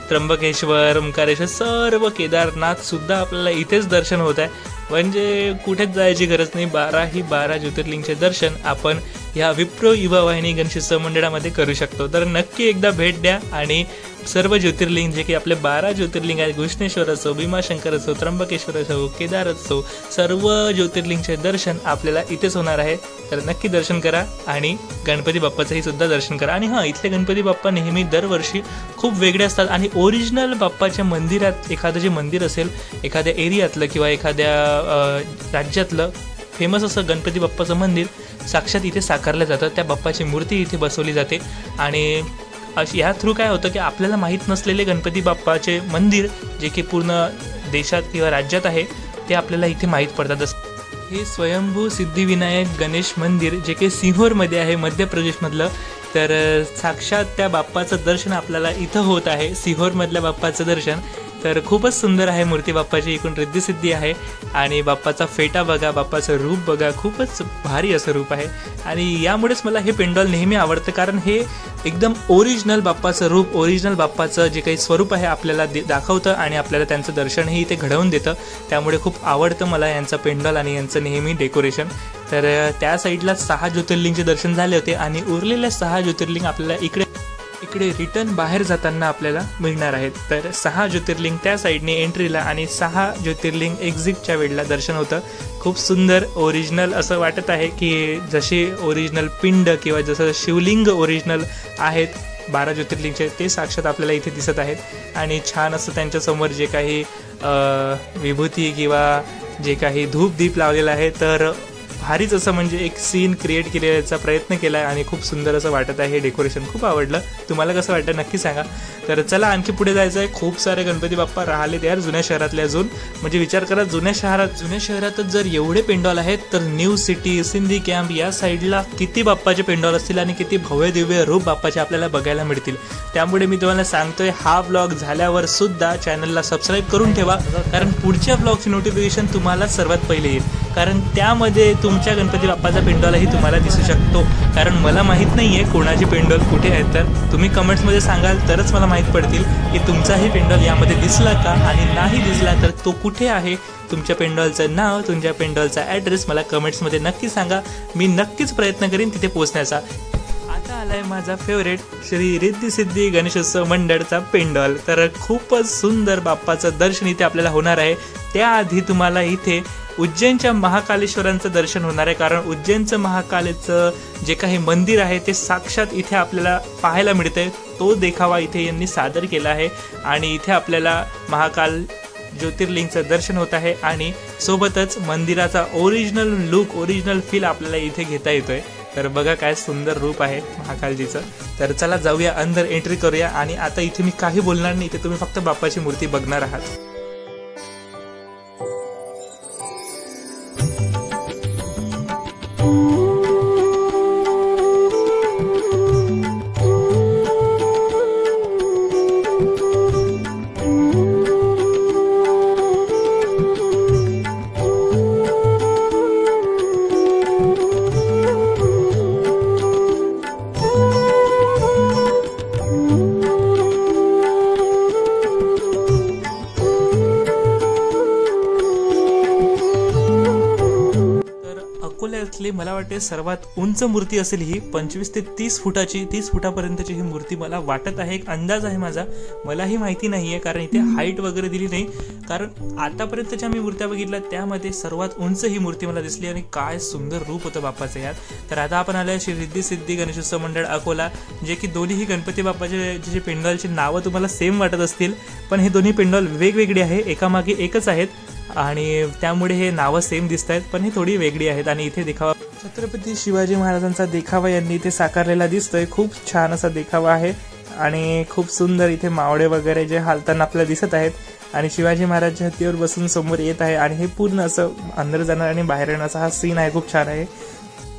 त्र्यंबकेश्वर, ओंकारेश्वर, सर्व केदारनाथ सुद्धा आपल्याला इथेच दर्शन होत आहे. म्हणजे कुठेच जायची गरज नाही. 12 ज्योतिर्लिंगचे दर्शन आपण ह्या विप्रो युवा वाहिनी गणेशोत्सव मंडळामध्ये करू शकतो. तर नक्की एकदा भेट द्या आणि सर्व ज्योतिर्लिंग जे की आपले 12 ज्योतिर्लिंग आहेत, घृष्णेश्वर असो, भीमाशंकर असो, त्र्यंबकेश्वर असो, केदार असो, सर्व ज्योतिर्लिंगचे दर्शन आपल्याला इथेच होणार आहे. तर नक्की दर्शन करा आणि गणपती बाप्पाचंही सुद्धा दर्शन करा. आणि हां, इथले गणपती बाप्पा नेहमी दरवर्षी खूप वेगळे असतात आणि ओरिजिनल बाप्पाच्या मंदिरात एखादं जे मंदिर असेल एखाद्या एरियातलं किंवा एखाद्या राज्यातलं फेमस असं गणपती बाप्पाचं मंदिर साक्षात इथे साकारलं जातं. त्या बाप्पाची मूर्ती इथे बसवली जाते आणि ह्या थ्रू काय होतं की आपल्याला माहीत नसलेले गणपती बाप्पाचे मंदिर जे की पूर्ण देशात किंवा राज्यात आहे ते आपल्याला इथे माहीत पडतात. हे स्वयंभू सिद्धिविनायक गणेश मंदिर जे की सिहोरमध्ये आहे, मध्य प्रदेशमधलं. तर साक्षात त्या बाप्पाचं दर्शन आपल्याला इथं होत आहे, सिहोरमधल्या बाप्पाचं दर्शन. तर खूपच सुंदर आहे मूर्ती बाप्पाची, एकूण रिद्धिसिद्धी आहे. आणि बाप्पाचा फेटा बघा, बाप्पाचं रूप बघा, खूपच भारी असं रूप आहे. आणि यामुळेच मला हे पेंडॉल नेहमी आवडतं, कारण हे एकदम ओरिजिनल बाप्पाचं रूप, ओरिजिनल बाप्पाचं जे काही स्वरूप आहे आपल्याला दाखवतं आणि आपल्याला त्यांचं दर्शनही इथे घडवून देतं. त्यामुळे खूप आवडतं मला यांचं पेंडॉल आणि यांचं नेहमी डेकोरेशन. तर त्या साईडला 6 ज्योतिर्लिंगचे दर्शन झाले होते आणि उरलेल्या 6 ज्योतिर्लिंग आपल्याला इकडे रिटर्न बाहेर जाताना आपल्याला मिळणार आहेत. तर 6 ज्योतिर्लिंग त्या साईडने एंट्रीला आणि 6 ज्योतिर्लिंग एक्झिटच्या वेळेला दर्शन होतं. खूप सुंदर ओरिजिनल असं वाटत आहे की जसे ओरिजिनल पिंड किंवा जसं शिवलिंग ओरिजिनल आहेत 12 ज्योतिर्लिंगचे ते साक्षात आपल्याला इथे दिसत आहेत. आणि छान असं त्यांच्यासमोर जे काही विभूती किंवा जे काही धूप दीप लावलेलं आहे तर भारीच असं म्हणजे एक सीन क्रिएट केल्याचा प्रयत्न केला आहे आणि खूप सुंदर असं वाटत आहे. हे डेकोरेशन खूप आवडलं. तुम्हाला कसं वाटतं नक्की सांगा. तर चला आणखी पुढे जायचं आहे. खूप सारे गणपती बाप्पा राहिलेत यार जुन्या शहरातले अजून. म्हणजे विचार करा जुन्या शहरातच जर एवढे पेंडॉल आहेत तर न्यू सिटी, सिंधी कॅम्प या साईडला किती बाप्पाचे पेंडॉल असतील आणि किती भव्य दिव्य रूप बाप्पाचे आपल्याला बघायला मिळतील. त्यामुळे मी तुम्हाला सांगतोय हा व्लॉग झाल्यावर सुद्धा चॅनलला सबस्क्राईब करून ठेवा, कारण पुढच्या व्लॉगची नोटिफिकेशन तुम्हाला सर्वात पहिले येईल. कारण त्यामध्ये तुमच्या गणपती बाप्पाचा पेंडॉलही तुम्हाला दिसू शकतो. कारण मला माहीत नाही आहे कोणाचे पेंडॉल कुठे आहेत, तर तुम्ही कमेंट्समध्ये सांगाल तरच मला माहीत पडतील की तुमचाही पेंडॉल यामध्ये दिसला का, आणि नाही दिसला तर तो कुठे आहे. तुमच्या पेंडॉलचं नाव, तुमच्या पेंडॉलचा ॲड्रेस मला कमेंट्समध्ये नक्की सांगा. मी नक्कीच प्रयत्न करीन तिथे पोहोचण्याचा. आता आलाय माझा फेवरेट श्री रिद्धी सिद्धी गणेशोत्सव मंडळचा पेंडॉल. तर खूपच सुंदर बाप्पाचं दर्शन इथे आपल्याला होणार आहे. त्याआधी तुम्हाला इथे उज्जैनच्या महाकालेश्वरांचं दर्शन होणार आहे, कारण उज्जैनचं महाकालेचं जे काही मंदिर आहे ते साक्षात इथे आपल्याला पाहायला मिळतंय. तो देखावा इथे यांनी सादर केला आहे आणि इथे आपल्याला महाकाल ज्योतिर्लिंगचं दर्शन होत आहे आणि सोबतच मंदिराचा ओरिजिनल लुक, ओरिजिनल फील आपल्याला इथे घेता येतोय. तर बघा काय सुंदर रूप आहे महाकालजीचं. तर चला जाऊया, अंदर एंट्री करूया. आणि आता इथे मी काही बोलणार नाही, इथे तुम्ही फक्त बाप्पाची मूर्ती बघणार आहात. अकोल्यातली मला वाटते सर्वात उंच मूर्ती असेल ही. 25 ते 30 फुटाची, 30 फुटापर्यंतची ही मूर्ती मला वाटत आहे. एक अंदाज आहे माझा, मलाही माहिती नाही आहे कारण इथे हाईट वगैरे दिली नाही. कारण आतापर्यंतच्या मी मूर्त्या बघितल्या त्यामध्ये सर्वात उंच ही मूर्ती मला दिसली आणि काय सुंदर रूप होतं बाप्पाचं यार. तर आता आपण आलोय श्री रिद्धी सिद्धी गणेशोत्सव मंडळ अकोला, जे की दोन्हीही गणपती बाप्पाचे जे पेंडॉलची नावं तुम्हाला सेम वाटत असतील, पण हे दोन्ही पेंडॉल वेगवेगळे आहे, एकामागे एकच आहेत आणि त्यामुळे हे नावं सेम दिसत आहेत, पण ही थोडी वेगळी आहेत. आणि इथे देखावा छत्रपती शिवाजी महाराजांचा देखावा यांनी इथे साकारलेला दिसतोय. खूप छान असा देखावा आहे आणि खूप सुंदर इथे मावळे वगैरे जे हालताना आपल्याला दिसत आहेत आणि शिवाजी महाराज हत्तीवर बसून समोर येत आहे आणि हे पूर्ण असं अंदर जाणार आणि बाहेर येणार असा हा सीन आहे. खूप छान आहे.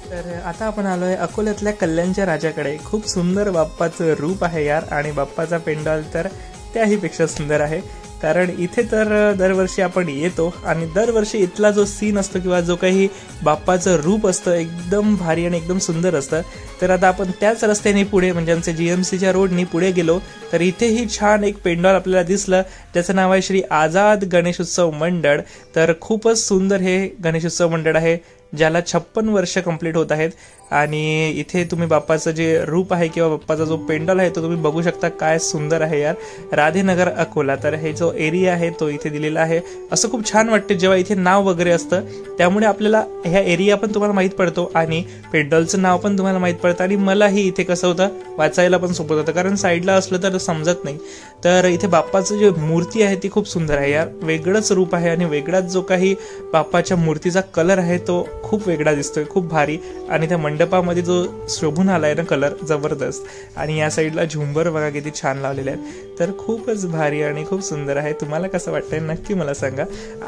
तर आता आपण आलोय अकोल्यातल्या कल्याणच्या राजाकडे. खूप सुंदर बाप्पाचं रूप आहे यार आणि बाप्पाचा पेंडॉल तर त्याहीपेक्षा सुंदर आहे. कारण इथे तर दरवर्षी आपण येतो आणि दरवर्षी इथला जो सीन असतो किंवा जो काही बाप्पाचं रूप असतं एकदम भारी आणि एकदम सुंदर असतं. तर आता आपण त्याच रस्त्याने पुढे म्हणजे आमच्या GMCच्या रोडनी पुढे गेलो तर इथेही छान एक पेंडॉल आपल्याला दिसलं, ज्याचं नाव आहे श्री आझाद गणेशोत्सव मंडळ. तर खूपच सुंदर हे गणेशोत्सव मंडळ आहे, ज्याला 56 वर्ष कंप्लीट होत आहेत. आणि इथे तुम्ही बाप्पाचं जे रूप आहे किंवा बाप्पाचा जो पेंडॉल आहे तो तुम्ही बघू शकता. काय सुंदर आहे यार. राधेनगर अकोला, तर हे जो एरिया आहे तो इथे दिलेला आहे. असं खूप छान वाटते जेव्हा इथे नाव वगैरे असतं, त्यामुळे आपल्याला ह्या एरिया पण तुम्हाला माहीत पडतो आणि पेंडॉलचं नाव पण तुम्हाला माहीत पडतं. आणि मलाही इथे कसं होतं वाचायला पण सोपं होतं, कारण साईडला असलं तर समजत नाही. तर इथे बाप्पाचं जे मूर्ती आहे ती खूप सुंदर आहे यार. वेगळंच रूप आहे आणि वेगळाच जो काही बाप्पाच्या मूर्तीचा कलर आहे तो खूप वेगळा दिसतोय, खूप भारी. आणि त्या मंडपामध्ये जो शोभून आलाय ना कलर, जबरदस्त. आणि या साईडला झुंबर बघा किती छान लावलेले आहेत. तर खूपच भारी आणि खूप सुंदर आहे. तुम्हाला कसं वाटतंय नक्की मला सांगा.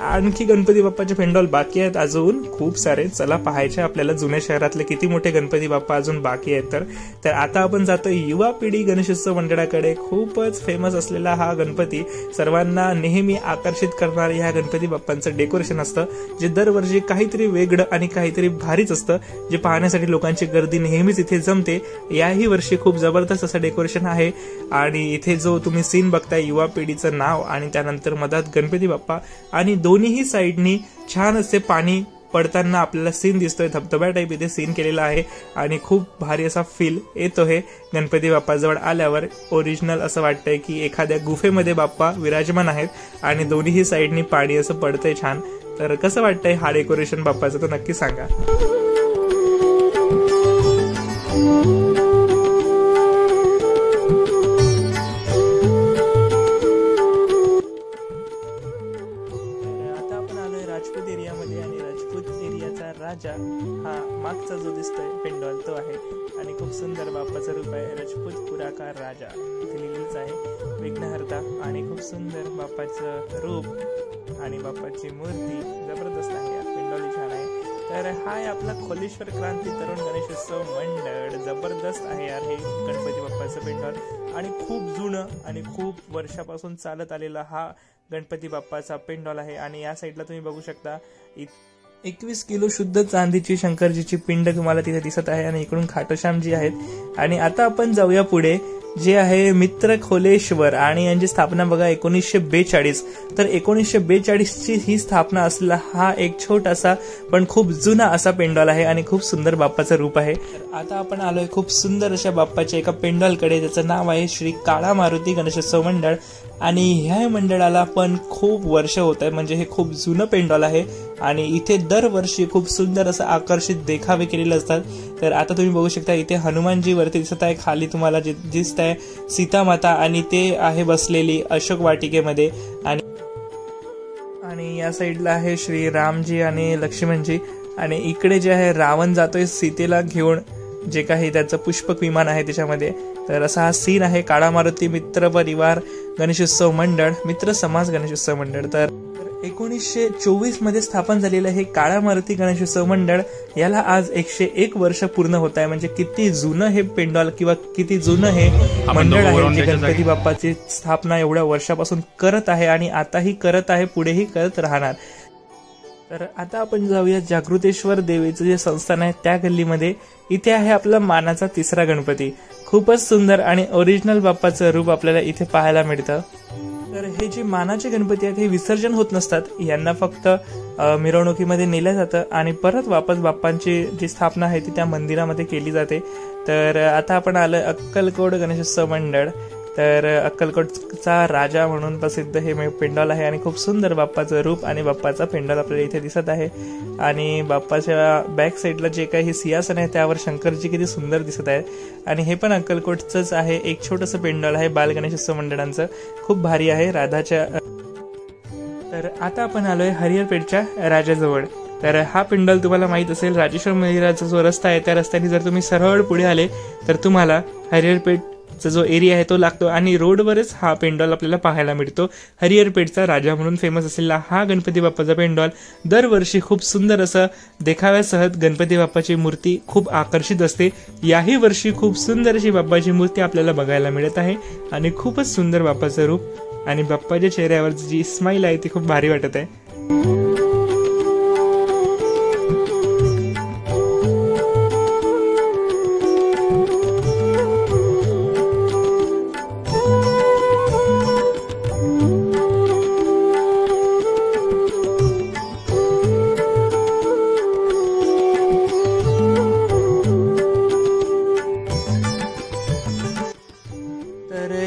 आणखी गणपती बाप्पाचे पेंडॉल बाकी आहेत अजून खूप सारे. चला पाहायचे आपल्याला जुन्या शहरातले किती मोठे गणपती बाप्पा अजून बाकी आहेत. तर आता आपण जातो युवा पिढी गणेशोत्सव मंडळाकडे. खूपच फेमस असलेला हा गणपती, सर्वांना नेहमी आकर्षित करणारे ह्या गणपती बाप्पांचं डेकोरेशन असतं, जे दरवर्षी काहीतरी वेगळं आणि काहीतरी भारीच असतं, जे पाहण्यासाठी लोकांची गर्दी नेहमीच इथे जमते. याही वर्षी खूप जबरदस्त असं डेकोरेशन आहे. आणि इथे जो तुम्ही सीन बघताय, युवा पिढीचं नाव आणि त्यानंतर मधात गणपती बाप्पा आणि दोन्हीही साईडनी छान असे पाणी पडताना आपल्याला सीन दिसतोय. धबधब्या टाईप इथे सीन केलेला आहे आणि खूप भारी असा फील येतो हे गणपती बाप्पाजवळ आल्यावर. ओरिजिनल असं वाटतंय की एखाद्या गुफेमध्ये बाप्पा विराजमान आहेत आणि दोन्हीही साईडनी पाणी असं पडतंय छान. तर कसं वाटतंय हा डेकोरेशन बाप्पाचं, तर नक्की सांगा. राजपूत एरियामध्ये आणि राजपूत एरियाचा राजा हा मागचा जो दिसतोय पेंडॉल तो आहे आणि खूप सुंदर बाप्पाचं रूप आहे. राजपूत पुराकार राजा इथे लिहिलेच आहे, विघ्नहर्ता. आणि खूप सुंदर बाप्पाचं रूप आणि बाप्पाची मूर्ती जबरदस्त आहे. पेंडॉल छान आहे. तर हा आहे आपला खोलेश्वर क्रांती तरुण गणेशोत्सव मंडळ. जबरदस्त आहे यार हे गणपती बाप्पाचं पेंडॉल आणि खूप जुनं आणि खूप वर्षापासून चालत आलेला हा गणपती बाप्पाचा पेंडॉल आहे. आणि या साईडला तुम्ही बघू शकता 21 किलो शुद्ध चांदीची शंकरजीची पिंड तुम्हाला तिथे दिसत आहे आणि इकडून खाटोश्यामजी आहेत. आणि आता आपण जाऊया पुढे, जे आहे मित्र खोलेश्वर आणि यांची स्थापना बघा 1942. तर 1942 ची ही स्थापना असलेला हा एक छोटासा पण खूप जुना असा पेंडॉल आहे आणि खूप सुंदर बाप्पाचं रूप आहे. तर आता आपण आलोय खूप सुंदर अशा बाप्पाच्या एका पेंडॉलकडे, ज्याचं नाव आहे श्री काळा मारुती गणेशोत्सव मंडळ. आणि ह्या मंडळाला पण खूप वर्ष होत आहे, म्हणजे हे खूप जुनं पेंडॉल आहे आणि इथे दरवर्षी खूप सुंदर असं आकर्षित देखावे केलेले असतात. तर आता तुम्ही बघू शकता इथे हनुमानजी वरती दिसत आहे, खाली तुम्हाला जे दिसत आहे सीता माता आणि ते आहे बसलेली अशोक वाटिकेमध्ये. आणि या साईडला आहे श्री रामजी आणि लक्ष्मणजी. आणि इकडे जे आहे रावण जातोय सीतेला घेऊन, जे काही त्याचं पुष्पक विमान आहे त्याच्यामध्ये. तर असा हा सीन आहे काळा मारुती मित्र परिवार गणेशोत्सव मंडळ, मित्र समाज गणेशोत्सव मंडळ. तर 1924 मध्ये स्थापन झालेलं हे काळा मारुती गणेशोत्सव मंडळ, याला आज 101 वर्ष पूर्ण होत आहे. म्हणजे किती जुनं हे पेंडॉल किंवा किती जुनं हे मंडळ आहे जे गणपती बाप्पाची स्थापना एवढ्या वर्षापासून करत आहे आणि आताही करत आहे, पुढेही करत राहणार. तर आता आपण जाऊया जागृतेश्वर देवीचं जे संस्थान आहे त्या गल्लीमध्ये. इथे आहे आपला मानाचा तिसरा गणपती. खूपच सुंदर आणि ओरिजिनल बाप्पाचं रूप आपल्याला इथे पाहायला मिळतं. तर हे जे मानाचे गणपती आहेत हे विसर्जन होत नसतात, यांना फक्त मिरवणुकीमध्ये नेलं जातं आणि परत वापस बाप्पांची जी स्थापना आहे ती त्या मंदिरामध्ये केली जाते. तर आता आपण आलोय अक्कलकोट गणेशोत्सव मंडळ. तर अक्कलकोटचा राजा म्हणून प्रसिद्ध हे पेंडॉल आहे आणि खूप सुंदर बाप्पाचं रूप आणि बाप्पाचा पेंडॉल आपल्याला इथे दिसत आहे. आणि बाप्पाच्या बॅक साईडला जे काही सिंहासन आहे त्यावर शंकरजी किती सुंदर दिसत आहे. आणि हे पण अक्कलकोटचंच आहे, एक छोटंसं पेंडॉल आहे बाल गणेशोत्सव मंडळांचं, खूप भारी आहे राधाच्या. तर आता आपण आलोय हरिहरपेठच्या राजाजवळ. तर हा पेंडॉल तुम्हाला माहित असेल, राजेश्वर मंदिराचा जो रस्ता आहे त्या रस्त्याने जर तुम्ही सरळ पुढे आले तर तुम्हाला हरिहरपेठ जो एरिया आहे तो लागतो आणि रोडवरच हा पेंडॉल आपल्याला पाहायला मिळतो. हरिहरपेठचा राजा म्हणून फेमस असलेला हा गणपती बाप्पाचा पेंडॉल दरवर्षी खूप सुंदर असं देखाव्यासह गणपती बाप्पाची मूर्ती खूप आकर्षित असते. याही वर्षी खूप सुंदर अशी बाप्पाची मूर्ती आपल्याला बघायला मिळत आहे आणि खूपच सुंदर बाप्पाचं रूप आणि बाप्पाच्या चेहऱ्यावर जी स्माईल आहे ती खूप भारी वाटत आहे.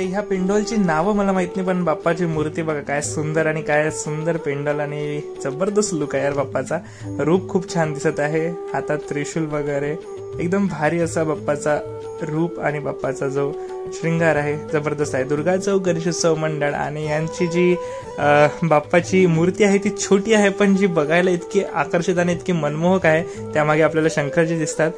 ह्या पेंडॉलची नावं मला माहित नाही, पण बाप्पाची मूर्ती बघा काय सुंदर आणि काय सुंदर पेंडॉल आणि जबरदस्त लुक आहे यार बाप्पाचा. रूप खूप छान दिसत आहे, हातात त्रिशूल वगैरे एकदम भारी असा बाप्पाचा रूप आणि बाप्पाचा जो श्रृंगार आहे जबरदस्त आहे. दुर्गा चौक गणेशोत्सव मंडळ आणि यांची जी बाप्पाची मूर्ती आहे ती छोटी आहे पण जी बघायला इतकी आकर्षित आणि इतकी मनमोहक आहे. त्यामागे आपल्याला शंकरजी दिसतात.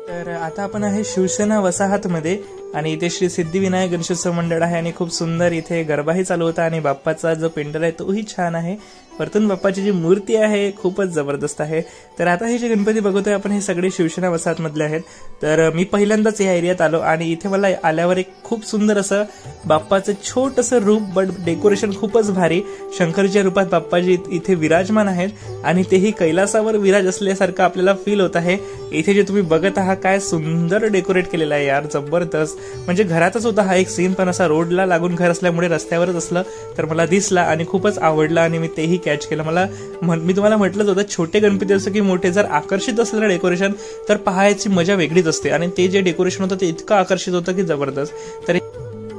तर आता आपण आहे शिवसेना वसाहतमध्ये आणि इथे श्री सिद्धिविनायक गणेशोत्सव मंडळ आहे आणि खूप सुंदर इथे गरबाही चालू होता आणि बाप्पाचा जो पेंडॉल आहे तोही छान आहे. वरतून बाप्पाची जी मूर्ती आहे खूपच जबरदस्त आहे. तर आता हे जे गणपती बघतोय आपण हे सगळे शिवसेना वसाहत मधले आहेत. तर मी पहिल्यांदाच या एरियात आलो आणि इथे मला आल्यावर एक खूप सुंदर असं बाप्पाचं छोटंसं रूप बट डेकोरेशन खूपच भारी शंकरच्या रूपात बाप्पाजी इथे विराजमान आहेत आणि तेही कैलासावर विराज असल्यासारखं आपल्याला फील होत आहे. इथे जे तुम्ही बघत आहात काय सुंदर डेकोरेट केलेलं आहे यार, जबरदस्त. म्हणजे घरातच होता हा एक सीन पण असा रोडला लागून घर असल्यामुळे रस्त्यावरच असलं तर मला दिसला आणि खूपच आवडला आणि मी तेही कॅच केलं. मी तुम्हाला म्हटलंच होतं छोटे गणपती असो की मोठे जर आकर्षित असलेलं डेकोरेशन तर पाहायची मजा वेगळीच असते आणि ते जे डेकोरेशन होतं ते इतकं आकर्षित होतं की जबरदस्त.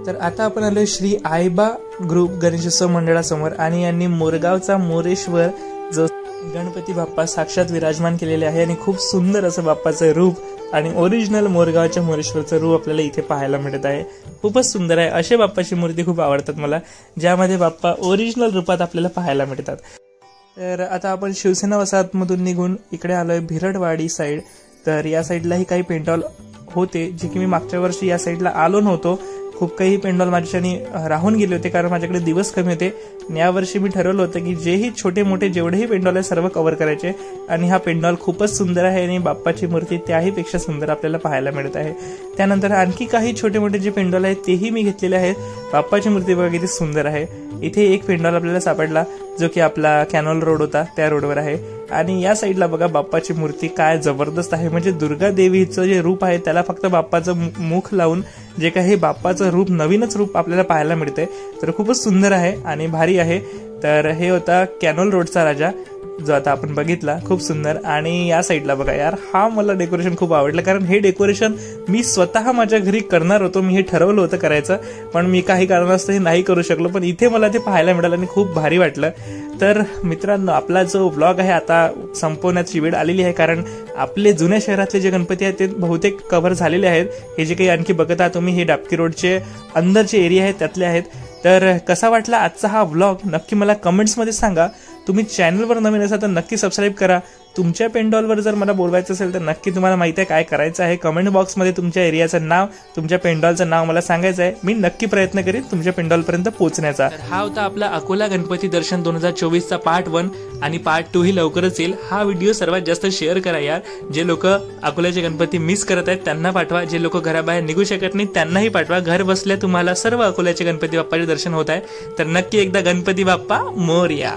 तर आता आपण आलोय श्री आयबा ग्रुप गणेशोत्सव मंडळासमोर आणि यांनी मोरगावचा मोरेश्वर जो गणपती बाप्पा साक्षात विराजमान केलेले आहे आणि खूप सुंदर असं बाप्पाचं रूप आणि ओरिजिनल मोरगावच्या मोरेश्वरचं रूप आपल्याला इथे पाहायला मिळत आहे. खूपच सुंदर आहे. असे बाप्पाची मूर्ती खूप आवडतात मला ज्यामध्ये बाप्पा ओरिजिनल रूपात आपल्याला पाहायला मिळतात. तर आता आपण शिवसेना वसाहतमधून निघून इकडे आलोय भिरडवाडी साईड. तर या साईडलाही काही पेंडॉल होते जे की मी मागच्या वर्षी या साईडला आलो नव्हतो. खूप काही पेंडॉल माझ्याने राहून गेले होते कारण माझ्याकडे दिवस कमी होते. यावर्षी मी ठरवलं होतं की जेही छोटे मोठे जेवढेही पेंडॉल आहे सर्व कव्हर करायचे. आणि हा पेंडॉल खूपच सुंदर आहे आणि बाप्पाची मूर्ती त्याही पेक्षा सुंदर आपल्याला पाहायला मिळत आहे. त्यानंतर आणखी काही छोटे मोठे जे पेंडॉल आहेत तेही मी घेतलेले आहेत. बाप्पाची मूर्ती बघा किती सुंदर आहे. इथे एक पेंडॉल आपल्याला सापडला जो की आपला कॅनॉल रोड होता त्या रोडवर आहे. आणि या साईडला बघा बाप्पाची मूर्ती काय जबरदस्त आहे. म्हणजे दुर्गा देवीचं जे रूप आहे त्याला फक्त बाप्पाचं मुख लावून जे काही बाप्पाचं रूप नवीनच रूप आपल्याला पाहायला मिळते. तर खूपच सुंदर आहे आणि भारी आहे. तर हे होता कॅनॉल रोडचा राजा जो आता आपण बघितला, खूप सुंदर. आणि या साईडला बघा यार, हा मला डेकोरेशन खूप आवडलं कारण हे डेकोरेशन मी स्वतः माझ्या घरी करणार होतो. मी हे ठरवलं होतं करायचं पण मी काही कारणास्तव हे नाही करू शकलो. पण इथे मला ते पाहायला मिळालं आणि खूप भारी वाटलं. तर मित्रांनो, आपला जो व्लॉग आहे आता संपवण्याची वेळ आलेली आहे कारण आपले जुन्या शहरातले जे गणपती आहेत ते बहुतेक कव्हर झालेले आहेत. हे जे काही आणखी बघत आहात तुम्ही हे डाबकी रोडचे अंदरचे एरिया आहेत त्यातले आहेत. तर कसा वाटला आजचा हा व्लॉग नक्की मला कमेंट्समध्ये सांगा. तुम्ही चॅनलवर नवीन असाल तर नक्की सबस्क्राईब करा. तुमच्या पेंडॉलवर जर मला बोलवायचं असेल तर नक्की तुम्हाला माहिती आहे काय करायचं आहे. कमेंट बॉक्समध्ये तुमच्या एरियाचं नाव, तुमच्या पेंडॉलचं नाव मला सांगायचं आहे. मी नक्की प्रयत्न करीन तुमच्या पेंडॉलपर्यंत पोहोचण्याचा. हा होता आपला अकोला गणपती दर्शन 2024चा पार्ट 1 आणि पार्ट 2 ही लवकरच येईल. हा व्हिडिओ सर्वात जास्त शेअर करा यार. जे लोक अकोल्याचे गणपती मिस करत आहेत त्यांना पाठवा. जे लोक घराबाहेर निघू शकत नाही त्यांनाही पाठवा. घर बसल्या तुम्हाला सर्व अकोल्याचे गणपती बाप्पाचे दर्शन होत आहे. तर नक्की एकदा गणपती बाप्पा मोरया.